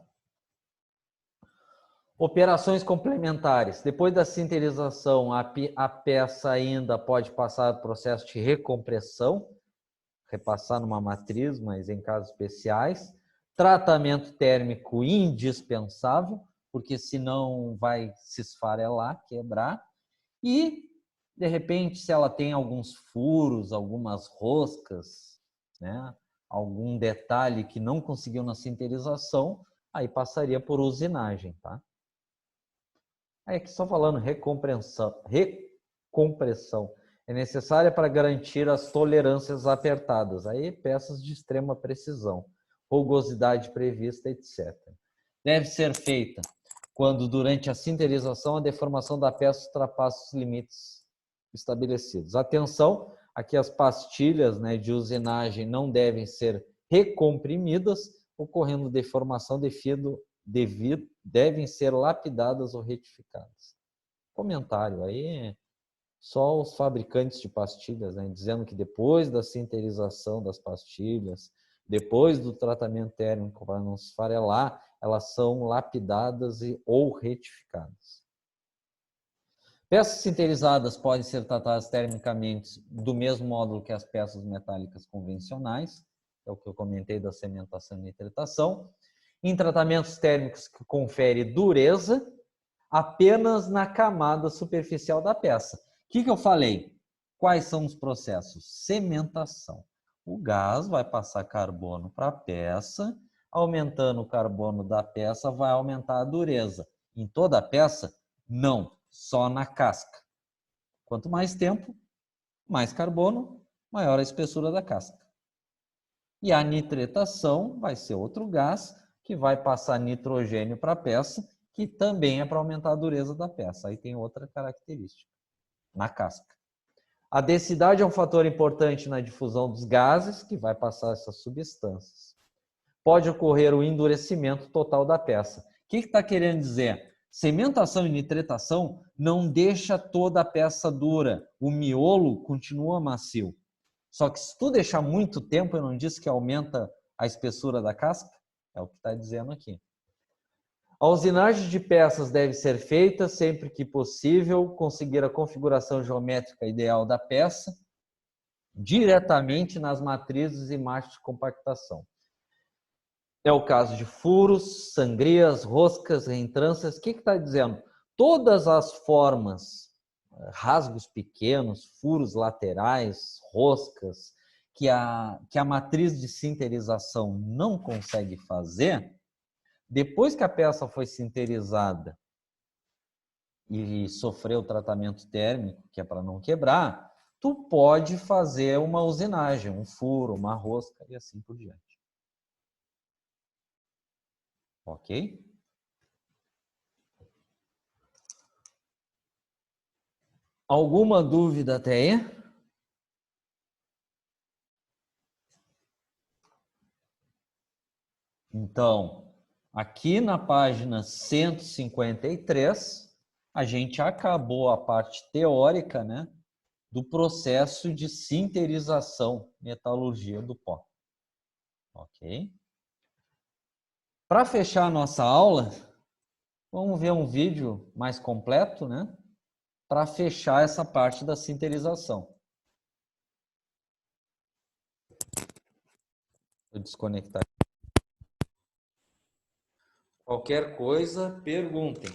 [SPEAKER 1] Operações complementares. Depois da sinterização, a peça ainda pode passar por processo de recompressão, repassar numa matriz, mas em casos especiais. Tratamento térmico indispensável, porque senão vai se esfarelar, quebrar. E, de repente, se ela tem alguns furos, algumas roscas, né, algum detalhe que não conseguiu na sinterização, aí passaria por usinagem, tá? Aí aqui só falando recompressão é necessária para garantir as tolerâncias apertadas, aí peças de extrema precisão, rugosidade prevista, etc. Deve ser feita quando durante a sinterização a deformação da peça ultrapassa os limites estabelecidos. Atenção, aqui as pastilhas, né, de usinagem não devem ser recomprimidas, ocorrendo deformação devem ser lapidadas ou retificadas. Comentário aí, só os fabricantes de pastilhas, né, dizendo que depois da sinterização das pastilhas, depois do tratamento térmico para não se esfarelar, elas são lapidadas ou retificadas. Peças sinterizadas podem ser tratadas termicamente do mesmo modo que as peças metálicas convencionais, é o que eu comentei da cementação e nitratação, em tratamentos térmicos que confere dureza apenas na camada superficial da peça. O que eu falei? Quais são os processos? Cementação. O gás vai passar carbono para a peça, aumentando o carbono da peça vai aumentar a dureza. Em toda a peça? Não, só na casca. Quanto mais tempo, mais carbono, maior a espessura da casca. E a nitretação vai ser outro gás que vai passar nitrogênio para a peça, que também é para aumentar a dureza da peça. Aí tem outra característica, na casca. A densidade é um fator importante na difusão dos gases, que vai passar essas substâncias. Pode ocorrer o endurecimento total da peça. O que está querendo dizer? Cementação e nitretação não deixa toda a peça dura. O miolo continua macio. Só que se tu deixar muito tempo, eu não disse que aumenta a espessura da casca? É o que está dizendo aqui. A usinagem de peças deve ser feita sempre que possível, conseguir a configuração geométrica ideal da peça diretamente nas matrizes e marchas de compactação. É o caso de furos, sangrias, roscas, reentrâncias. O que está dizendo? Todas as formas, rasgos pequenos, furos laterais, roscas, que a matriz de sinterização não consegue fazer, depois que a peça foi sinterizada e sofreu o tratamento térmico, que é para não quebrar, tu pode fazer uma usinagem, um furo, uma rosca e assim por diante. Ok? Alguma dúvida até aí? Então, aqui na página 153, a gente acabou a parte teórica, né, do processo de sinterização, metalurgia do pó. Ok? Para fechar a nossa aula, vamos ver um vídeo mais completo, né, para fechar essa parte da sinterização. Vou desconectar. Qualquer coisa, perguntem.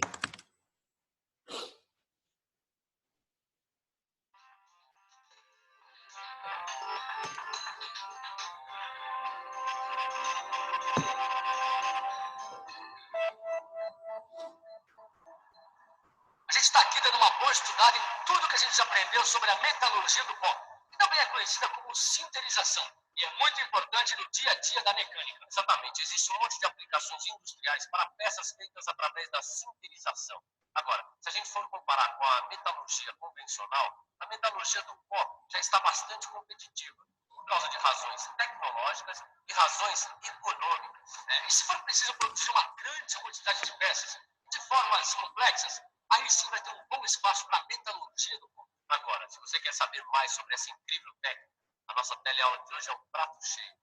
[SPEAKER 3] dando uma boa estudada em tudo que a gente aprendeu sobre a metalurgia do pó, que também é conhecida como sinterização. E é muito importante no dia a dia da mecânica. Exatamente, existe um monte de aplicações industriais para peças feitas através da sinterização. Agora, se a gente for comparar com a metalurgia convencional, a metalurgia do pó já está bastante competitiva, por causa de razões tecnológicas e razões econômicas. E se for preciso produzir uma grande quantidade de peças de formas complexas, aí sim vai ter um bom espaço para a metalurgia do pó. Agora, se você quer saber mais sobre essa incrível técnica, a nossa teleaula de hoje é um prato cheio.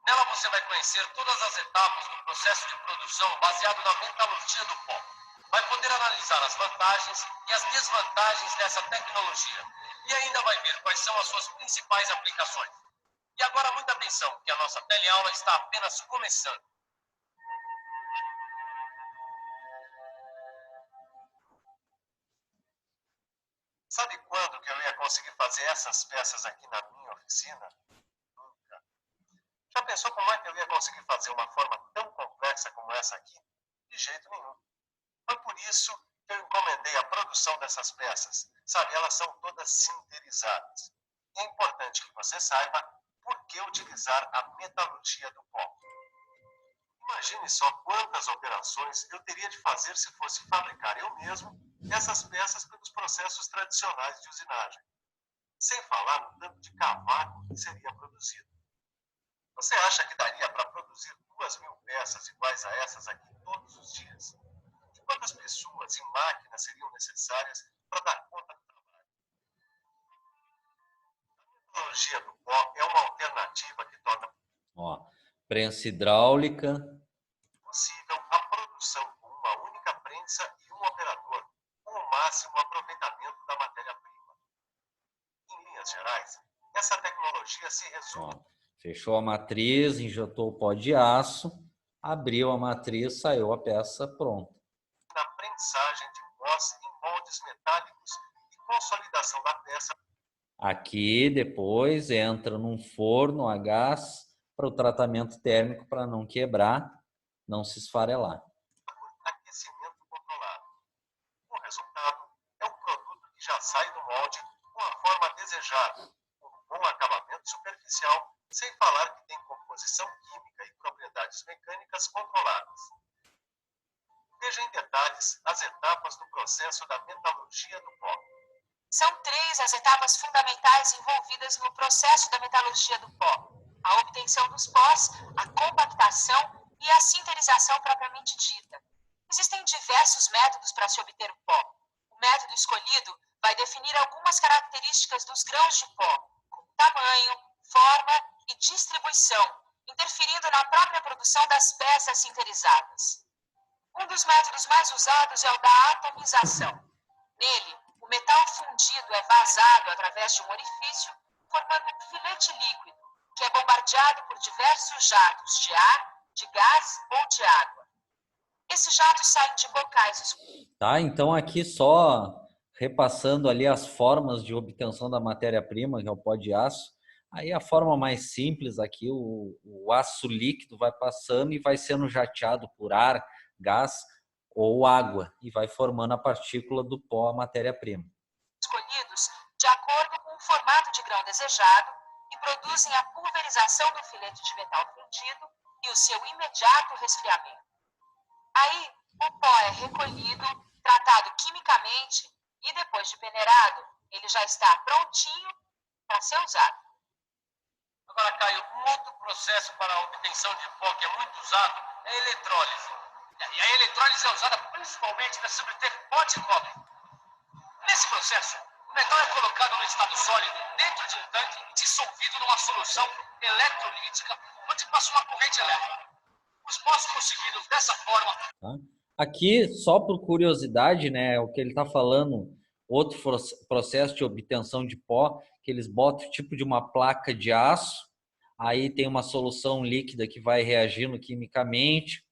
[SPEAKER 3] Nela você vai conhecer todas as etapas do processo de produção baseado na metalurgia do pó. Vai poder analisar as vantagens e as desvantagens dessa tecnologia. E ainda vai ver quais são as suas principais aplicações. E agora muita atenção, que a nossa teleaula está apenas começando.
[SPEAKER 5] Sabe quando que eu ia conseguir fazer essas peças aqui na minha oficina? Nunca. Já pensou como é que eu ia conseguir fazer uma forma tão complexa como essa aqui? De jeito nenhum. Foi por isso que eu encomendei a produção dessas peças. Sabe, elas são todas sinterizadas. E é importante que você saiba por que utilizar a metalurgia do pó. Imagine só quantas operações eu teria de fazer se fosse fabricar eu mesmo essas peças pelos processos tradicionais de usinagem. Sem falar no tanto de cavaco que seria produzido. Você acha que daria para produzir 2.000 peças iguais a essas aqui todos os dias? E quantas pessoas e máquinas seriam necessárias para dar conta do trabalho? A metalurgia do pó é uma alternativa que torna
[SPEAKER 1] prensa hidráulica
[SPEAKER 5] possível a produção com uma única prensa e um operador, com o máximo aproveitamento da matéria-prima. Em linhas gerais, essa tecnologia se resume.
[SPEAKER 1] Fechou a matriz, injetou o pó de aço, abriu a matriz, saiu a peça pronta.
[SPEAKER 5] Na prensagem de pós em moldes metálicos e consolidação da peça.
[SPEAKER 1] Aqui depois entra num forno a gás para o tratamento térmico para não quebrar, não se esfarelar.
[SPEAKER 5] Aquecimento controlado. O resultado é um produto que já sai do molde com a forma desejada, com um bom acabamento superficial, sem falar que tem composição química e propriedades mecânicas controladas. Veja em detalhes as etapas do processo da metalurgia do pó.
[SPEAKER 4] São 3 as etapas fundamentais envolvidas no processo da metalurgia do pó: a obtenção dos pós, a compactação e a sinterização propriamente dita. Existem diversos métodos para se obter o pó. O método escolhido vai definir algumas características dos grãos de pó, como tamanho, forma e distribuição, interferindo na própria produção das peças sinterizadas. Um dos métodos mais usados é o da atomização. Nele, o metal fundido é vazado através de um orifício, formando um filete líquido, que é bombardeado por diversos jatos de ar, de gás ou de água. Esses jatos saem de bocais escuros.
[SPEAKER 1] Tá, então aqui só repassando ali as formas de obtenção da matéria-prima, que é o pó de aço. Aí a forma mais simples aqui, o aço líquido vai passando e vai sendo jateado por ar, gás ou água e vai formando a partícula do pó, a matéria-prima.
[SPEAKER 4] Escolhidos de acordo com o formato de grão desejado e produzem a pulverização do filete de metal fundido e o seu imediato resfriamento. Aí, o pó é recolhido, tratado quimicamente e depois de peneirado, ele já está prontinho para ser usado.
[SPEAKER 3] Agora, Caio, um outro processo para a obtenção de pó que é muito usado é a eletrólise. E a eletrólise é usada principalmente para se obter pó de cobre. Nesse processo, o metal é colocado no estado sólido dentro de um tanque e dissolvido numa solução eletrolítica, onde passa uma corrente elétrica. Os pós conseguidos dessa forma...
[SPEAKER 1] Tá? Aqui, só por curiosidade, né, o que ele está falando, outro processo de obtenção de pó, que eles botam tipo de uma placa de aço, aí tem uma solução líquida que vai reagindo quimicamente,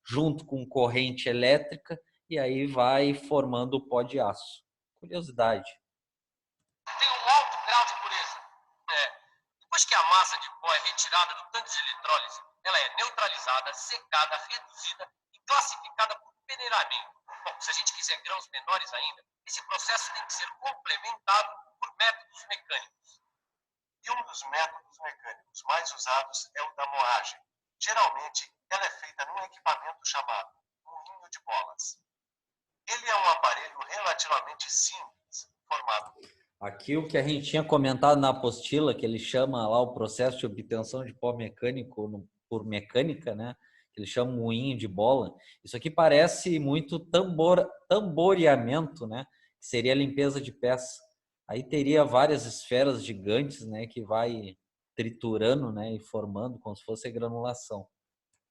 [SPEAKER 1] junto com corrente elétrica, e aí vai formando o pó de aço. Curiosidade.
[SPEAKER 3] Tem um alto grau de pureza. Depois que a massa de pó é retirada do tanque de eletrólise, ela é neutralizada, secada, reduzida e classificada por peneiramento. Bom, se a gente quiser grãos menores ainda, esse processo tem que ser complementado por métodos mecânicos.
[SPEAKER 5] E um dos métodos mecânicos mais usados é o da moagem. Geralmente, ela é feita num equipamento chamado moinho de bolas. Ele é um aparelho relativamente simples, formado...
[SPEAKER 1] Aqui o que a gente tinha comentado na apostila, que ele chama lá o processo de obtenção de pó mecânico por mecânica, né? Que ele chama moinho de bola. Isso aqui parece muito tamboreamento, né? Que seria a limpeza de peça. Aí teria várias esferas gigantes, né? Que vai triturando, né? E formando como se fosse granulação.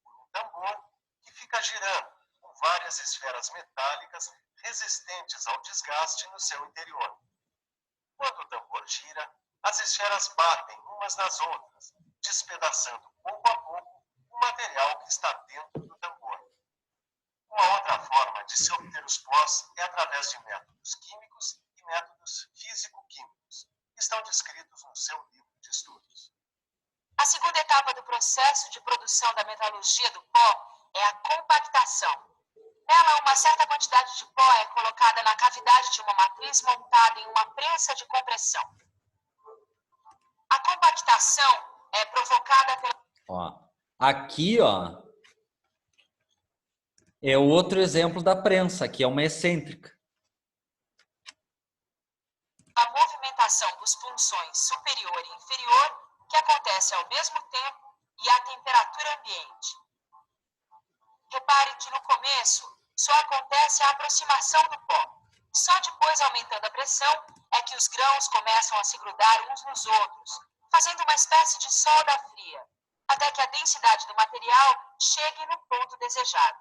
[SPEAKER 5] Um tambor que fica girando com várias esferas metálicas resistentes ao desgaste no seu interior. Quando o tambor gira, as esferas batem umas nas outras, despedaçando pouco a pouco o material que está dentro do tambor. Uma outra forma de se obter os pós é através de métodos químicos e métodos físico-químicos, que estão descritos no seu livro de estudos.
[SPEAKER 4] A segunda etapa do processo de produção da metalurgia do pó é a compactação. Nela, uma certa quantidade de pó é colocada na cavidade de uma matriz montada em uma prensa de compressão. A compactação é provocada pela...
[SPEAKER 1] Ó, aqui, ó, é outro exemplo da prensa, que é uma excêntrica.
[SPEAKER 4] A movimentação dos punções superior e inferior, que acontece ao mesmo tempo e à temperatura ambiente. Repare que no começo só acontece a aproximação do pó. Só depois, aumentando a pressão, é que os grãos começam a se grudar uns nos outros, fazendo uma espécie de solda fria, até que a densidade do material chegue no ponto desejado.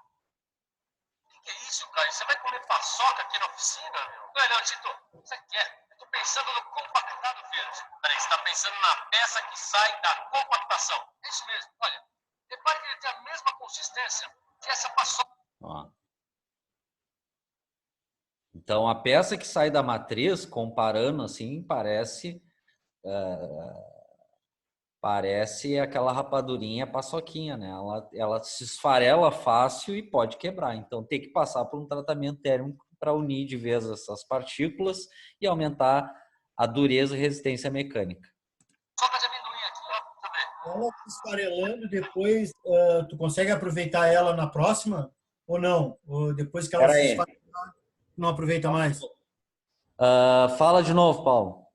[SPEAKER 3] O que é isso, Caio? Você vai comer paçoca aqui na oficina, meu? Não, Tito, você quer? Eu tô pensando no compactado verde. Peraí, você tá pensando na peça que sai da compactação. É isso mesmo, olha. Repare que ele tem a mesma consistência que essa paçoca.
[SPEAKER 1] Ó. Então, a peça que sai da matriz, comparando assim, parece aquela rapadurinha paçoquinha, né? Ela se esfarela fácil e pode quebrar. Então, tem que passar por um tratamento térmico para unir de vez essas partículas e aumentar a dureza e resistência mecânica.
[SPEAKER 3] Soca de amendoim aqui, ó. Deixa eu ver.
[SPEAKER 2] Ela esfarelando, depois tu consegue aproveitar ela na próxima ou não? Ou depois que ela se esfarela, não aproveita mais?
[SPEAKER 1] Fala de novo, Paulo.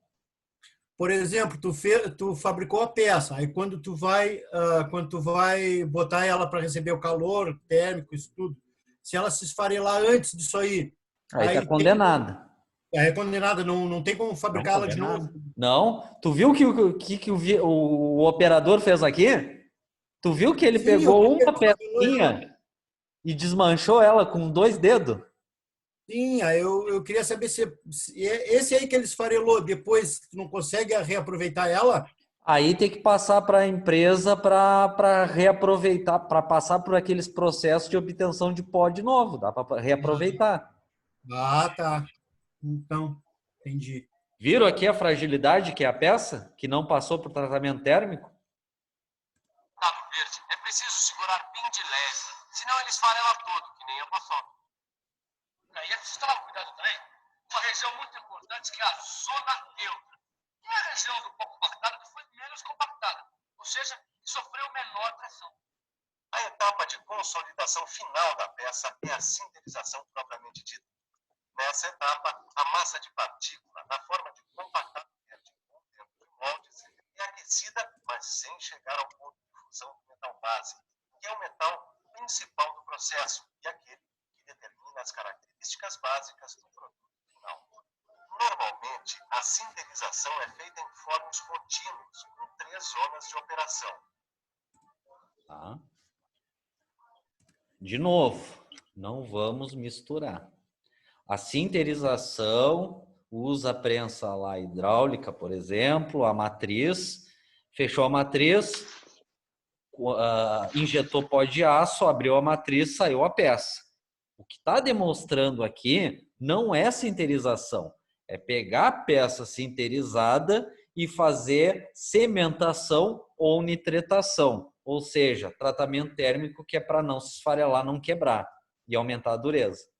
[SPEAKER 2] Por exemplo, tu fabricou a peça, aí quando tu vai botar ela para receber o calor térmico, isso tudo, se ela se esfarelar antes disso aí
[SPEAKER 1] tá condenada.
[SPEAKER 2] É condenada, não tem como fabricá-la de novo.
[SPEAKER 1] Não. Tu viu que o operador fez aqui? Tu viu que ele pegou uma pecinha e desmanchou ela com 2 dedos?
[SPEAKER 2] Sim, aí eu queria saber se esse aí que ele esfarelou, depois tu não consegue reaproveitar ela?
[SPEAKER 1] Aí tem que passar para a empresa para reaproveitar, para passar por aqueles processos de obtenção de pó de novo. Dá para reaproveitar.
[SPEAKER 2] Tá. Então, entendi.
[SPEAKER 1] Viram aqui a fragilidade que é a peça, que não passou por tratamento térmico?
[SPEAKER 3] Compactado verde é preciso segurar bem de leve, senão ele esfarela todo, que nem a paçoca. E é preciso tomar cuidado também. Uma região muito importante que é a zona neutra. Que é a região do pó compactado que foi menos compactada, ou seja, que sofreu menor pressão.
[SPEAKER 5] A etapa de consolidação final da peça é a sinterização propriamente dita. Nessa etapa, a massa de partícula, na forma de compactado verde dentro de moldes, é aquecida, mas sem chegar ao ponto de fusão do metal base, que é o metal principal do processo e aquele que determina as características básicas do produto final. Normalmente, a sinterização é feita em fornos contínuos, com 3 zonas de operação.
[SPEAKER 1] Tá. De novo, não vamos misturar. A sinterização usa a prensa lá hidráulica, por exemplo, a matriz, fechou a matriz, injetou pó de aço, abriu a matriz, saiu a peça. O que está demonstrando aqui não é sinterização, é pegar a peça sinterizada e fazer cementação ou nitretação. ou seja, tratamento térmico que é para não se esfarelar, não quebrar e aumentar a dureza.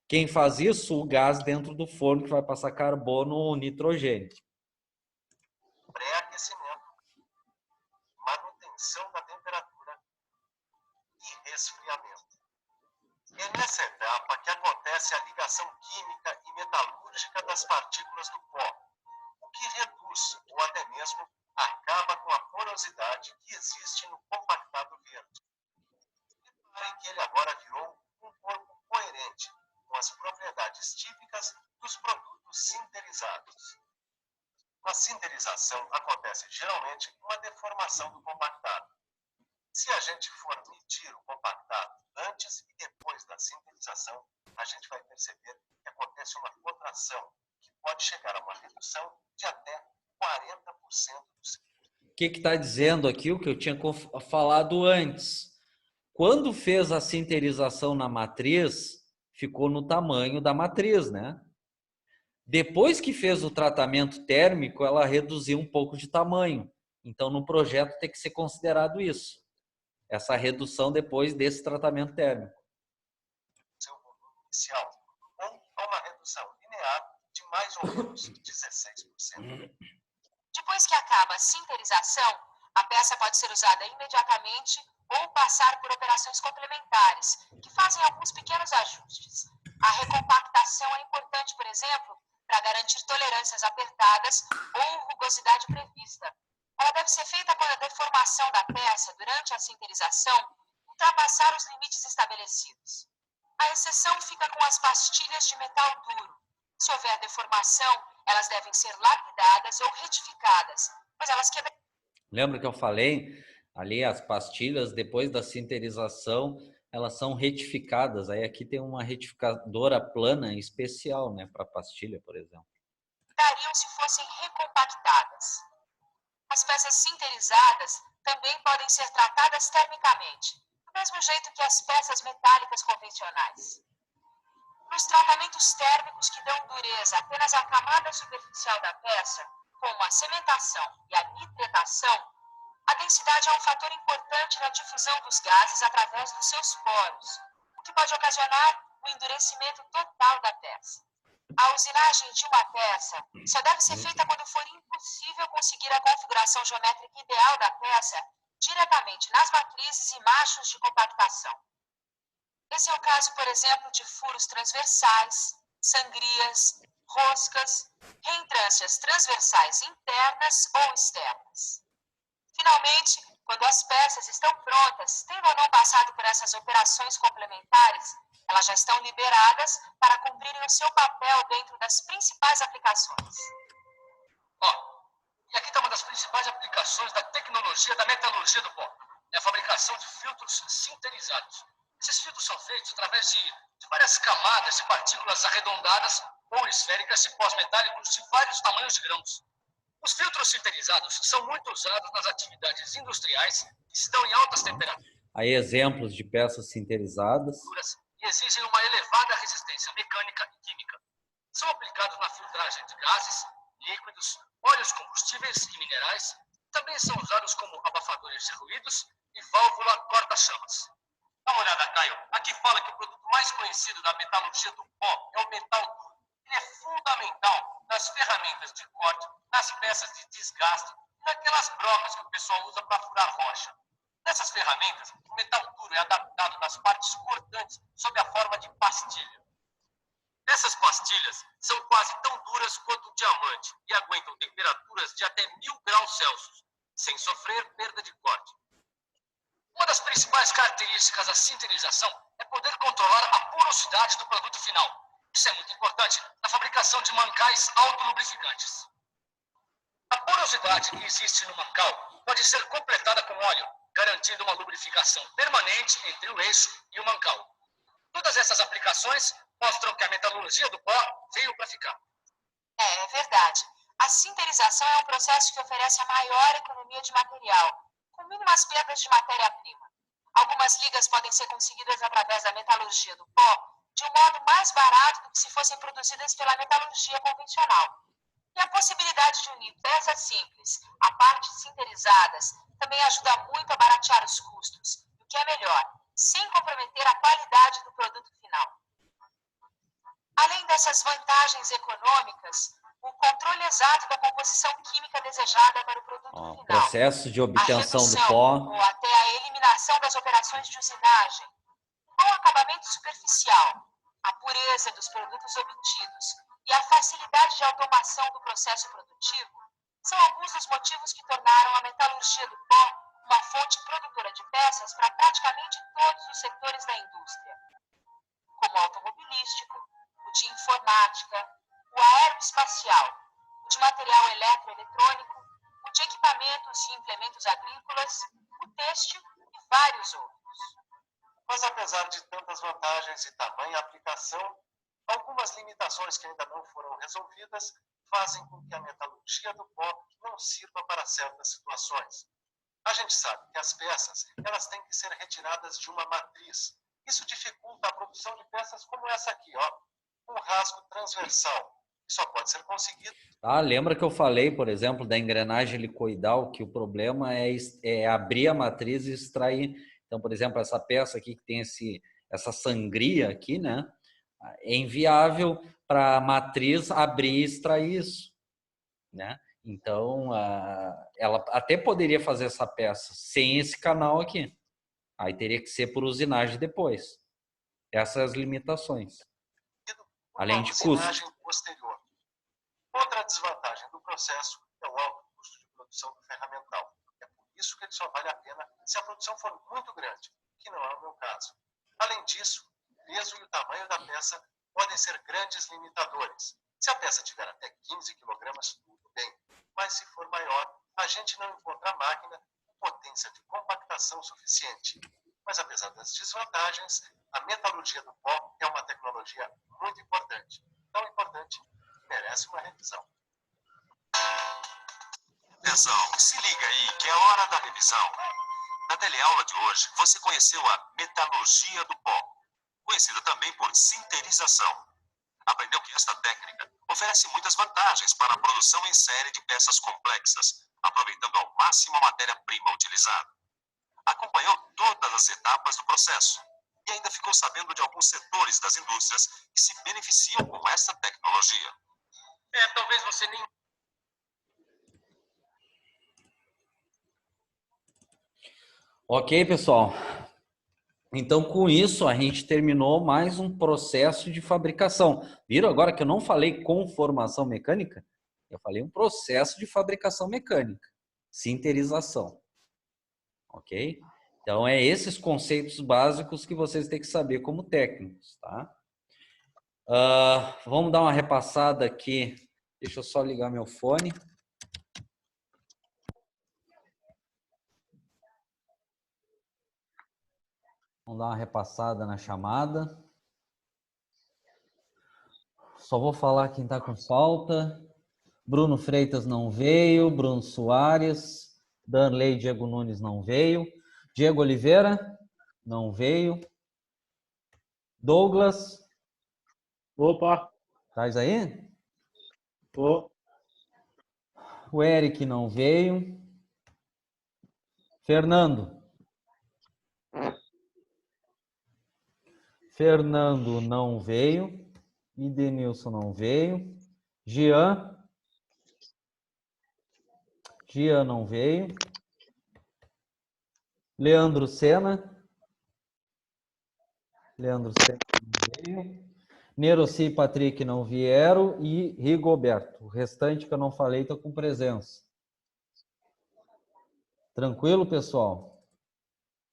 [SPEAKER 1] Quem faz isso? O gás dentro do forno que vai passar carbono ou nitrogênio.
[SPEAKER 5] Pré-aquecimento, manutenção da temperatura e resfriamento. É nessa etapa que acontece a ligação química e metalúrgica das partículas do pó, o que reduz ou até mesmo acaba com a porosidade que existe no compactado verde. Reparem que ele agora virou um corpo coerente com as propriedades típicas dos produtos sinterizados. Na sinterização acontece geralmente uma deformação do compactado. Se a gente for medir o compactado antes e depois da sinterização, a gente vai perceber que acontece uma contração, que pode chegar a uma redução de até 40% do seu.
[SPEAKER 1] O que está dizendo aqui o que eu tinha falado antes? Quando fez a sinterização na matriz, ficou no tamanho da matriz, né? Depois que fez o tratamento térmico, ela reduziu um pouco de tamanho. Então, no projeto tem que ser considerado isso. Essa redução depois desse tratamento térmico.
[SPEAKER 5] Seu volume inicial, ou a uma redução linear de mais ou menos 16%.
[SPEAKER 4] Depois que acaba a sinterização, a peça pode ser usada imediatamente ou passar por operações complementares, que fazem alguns pequenos ajustes. A recompactação é importante, por exemplo, para garantir tolerâncias apertadas ou rugosidade prevista. Ela deve ser feita quando a deformação da peça durante a sinterização ultrapassar os limites estabelecidos. A exceção fica com as pastilhas de metal duro. Se houver deformação, elas devem ser lapidadas ou retificadas, pois elas quebram.
[SPEAKER 1] Lembra que eu falei? Ali as pastilhas, depois da sinterização, elas são retificadas. Aí aqui tem uma retificadora plana especial, né, para pastilha, por exemplo.
[SPEAKER 4] Dariam se fossem recompactadas. As peças sinterizadas também podem ser tratadas termicamente, do mesmo jeito que as peças metálicas convencionais. Nos tratamentos térmicos que dão dureza apenas à camada superficial da peça, como a cementação e a nitretação, a densidade é um fator importante na difusão dos gases através dos seus poros, o que pode ocasionar o endurecimento total da peça. A usinagem de uma peça só deve ser feita quando for impossível conseguir a configuração geométrica ideal da peça diretamente nas matrizes e machos de compactação. Esse é o caso, por exemplo, de furos transversais, sangrias, roscas, reentrâncias transversais internas ou externas. Finalmente, quando as peças estão prontas, tendo ou não passado por essas operações complementares, elas já estão liberadas para cumprirem o seu papel dentro das principais aplicações.
[SPEAKER 3] E aqui está uma das principais aplicações da tecnologia da metalurgia do pó. É a fabricação de filtros sinterizados. Esses filtros são feitos através de várias camadas de partículas arredondadas ou esféricas de pós metálicos de vários tamanhos de grãos. Os filtros sinterizados são muito usados nas atividades industriais que se dão em altas temperaturas.
[SPEAKER 1] Aí exemplos de peças sinterizadas.
[SPEAKER 3] E exigem uma elevada resistência mecânica e química. São aplicados na filtragem de gases, líquidos, óleos combustíveis e minerais. Também são usados como abafadores de ruídos e válvula corta-chamas.
[SPEAKER 5] Dá uma olhada, Caio. Aqui fala que o produto mais conhecido da metalurgia do pó é o metal duro. Ele é fundamental nas ferramentas de corte, nas peças de desgaste e naquelas brocas que o pessoal usa para furar rocha. Nessas ferramentas, o metal duro é adaptado nas partes cortantes sob a forma de pastilha. Essas pastilhas são quase tão duras quanto o diamante e aguentam temperaturas de até 1000 graus Celsius, sem sofrer perda de corte. Uma das principais características da sinterização é poder controlar a porosidade do produto final. Isso é muito importante na fabricação de mancais autolubrificantes. A porosidade que existe no mancal pode ser completada com óleo, garantindo uma lubrificação permanente entre o eixo e o mancal. Todas essas aplicações mostram que a metalurgia do pó veio para ficar.
[SPEAKER 4] É verdade. A sinterização é um processo que oferece a maior economia de material, com mínimas perdas de matéria-prima. Algumas ligas podem ser conseguidas através da metalurgia do pó de um modo mais barato do que se fossem produzidas pela metalurgia convencional. E a possibilidade de unir peças simples a partes sinterizadas também ajuda muito a baratear os custos, o que é melhor, sem comprometer a qualidade do produto final. Além dessas vantagens econômicas, o controle exato da composição química desejada para o produto final,
[SPEAKER 1] processo de obtenção
[SPEAKER 4] a
[SPEAKER 1] do
[SPEAKER 4] redução
[SPEAKER 1] pó,
[SPEAKER 4] ou até a eliminação das operações de usinagem, o acabamento superficial, a pureza dos produtos obtidos e a facilidade de automação do processo produtivo são alguns dos motivos que tornaram a metalurgia do pó uma fonte produtora de peças para praticamente todos os setores da indústria, como o automobilístico, o de informática, o aeroespacial, o de material eletroeletrônico, o de equipamentos e implementos agrícolas, o têxtil e vários outros.
[SPEAKER 5] Mas apesar de tantas vantagens e tamanha aplicação, algumas limitações que ainda não foram resolvidas fazem com que a metalurgia do pó não sirva para certas situações. A gente sabe que as peças, elas têm que ser retiradas de uma matriz. Isso dificulta a produção de peças como essa aqui, ó, um rasgo transversal. Só pode ser conseguido.
[SPEAKER 1] Lembra que eu falei, por exemplo, da engrenagem helicoidal, que o problema é abrir a matriz e extrair. Então, por exemplo, essa peça aqui que tem essa sangria aqui, né? É inviável para a matriz abrir e extrair isso, né? Então, ela até poderia fazer essa peça sem esse canal aqui. Aí teria que ser por usinagem depois. Essas limitações. Além de custo.
[SPEAKER 5] Posterior. Outra desvantagem do processo é o alto custo de produção do ferramental. É por isso que ele só vale a pena se a produção for muito grande, que não é o meu caso. Além disso, o peso e o tamanho da peça podem ser grandes limitadores. Se a peça tiver até 15 kg, tudo bem. Mas se for maior, a gente não encontra máquina com potência de compactação suficiente. Mas apesar das desvantagens, a metalurgia do pó é uma tecnologia muito importante. Tão importante que merece uma revisão.
[SPEAKER 3] Atenção, se liga aí que é hora da revisão. Na teleaula de hoje, você conheceu a metalurgia do pó, conhecida também por sinterização. Aprendeu que esta técnica oferece muitas vantagens para a produção em série de peças complexas, aproveitando ao máximo a matéria-prima utilizada. Acompanhou todas as etapas do processo e ainda ficou sabendo de alguns setores das indústrias que se beneficiam com essa tecnologia. Talvez você nem...
[SPEAKER 1] Ok, pessoal. Então, com isso, a gente terminou mais um processo de fabricação. Viram agora que eu não falei conformação mecânica? Eu falei um processo de fabricação mecânica. Sinterização. Ok? Então, é esses conceitos básicos que vocês têm que saber como técnicos, tá? Vamos dar uma repassada aqui. Deixa eu só ligar meu fone. Vamos dar uma repassada na chamada. Só vou falar quem está com falta. Bruno Freitas não veio. Bruno Soares. Danley Diego Nunes não veio. Diego Oliveira não veio. Douglas.
[SPEAKER 8] Opa.
[SPEAKER 1] Traz aí?
[SPEAKER 8] Tô.
[SPEAKER 1] O Eric não veio. Fernando. Fernando não veio. E Denilson não veio. Jean. Jean não veio. Leandro Sena. Leandro Sena não veio. Neroci e Patrick não vieram. E Rigoberto. O restante que eu não falei está com presença. Tranquilo, pessoal?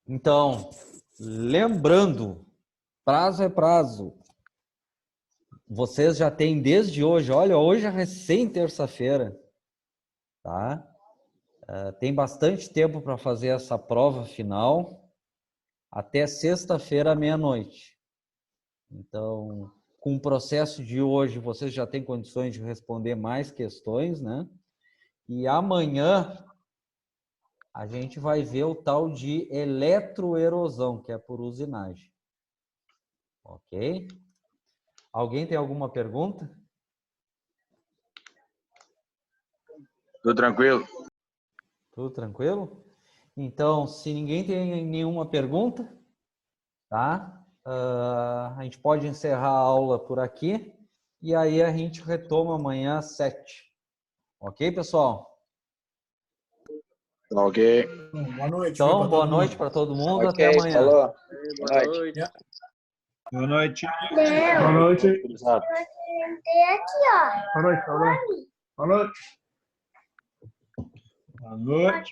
[SPEAKER 1] Então, lembrando, prazo é prazo. Vocês já têm desde hoje, olha, hoje é recém terça-feira, tá? Tem bastante tempo para fazer essa prova final, até sexta-feira, meia-noite. Então, com o processo de hoje, vocês já têm condições de responder mais questões, né? E amanhã a gente vai ver o tal de eletroerosão, que é por usinagem. Ok? Alguém tem alguma pergunta?
[SPEAKER 6] Tudo tranquilo.
[SPEAKER 1] Tudo tranquilo? Então, se ninguém tem nenhuma pergunta, tá? A gente pode encerrar a aula por aqui e aí a gente retoma amanhã às 7. Ok, pessoal?
[SPEAKER 6] Ok.
[SPEAKER 2] Boa noite.
[SPEAKER 1] Então, boa noite para todo mundo.
[SPEAKER 7] Ok,
[SPEAKER 1] Até amanhã.
[SPEAKER 7] falou.
[SPEAKER 10] Boa noite.
[SPEAKER 11] Boa noite.
[SPEAKER 8] Boa noite.
[SPEAKER 12] Aqui, ó.
[SPEAKER 8] Boa noite. Boa noite.
[SPEAKER 11] Boa noite.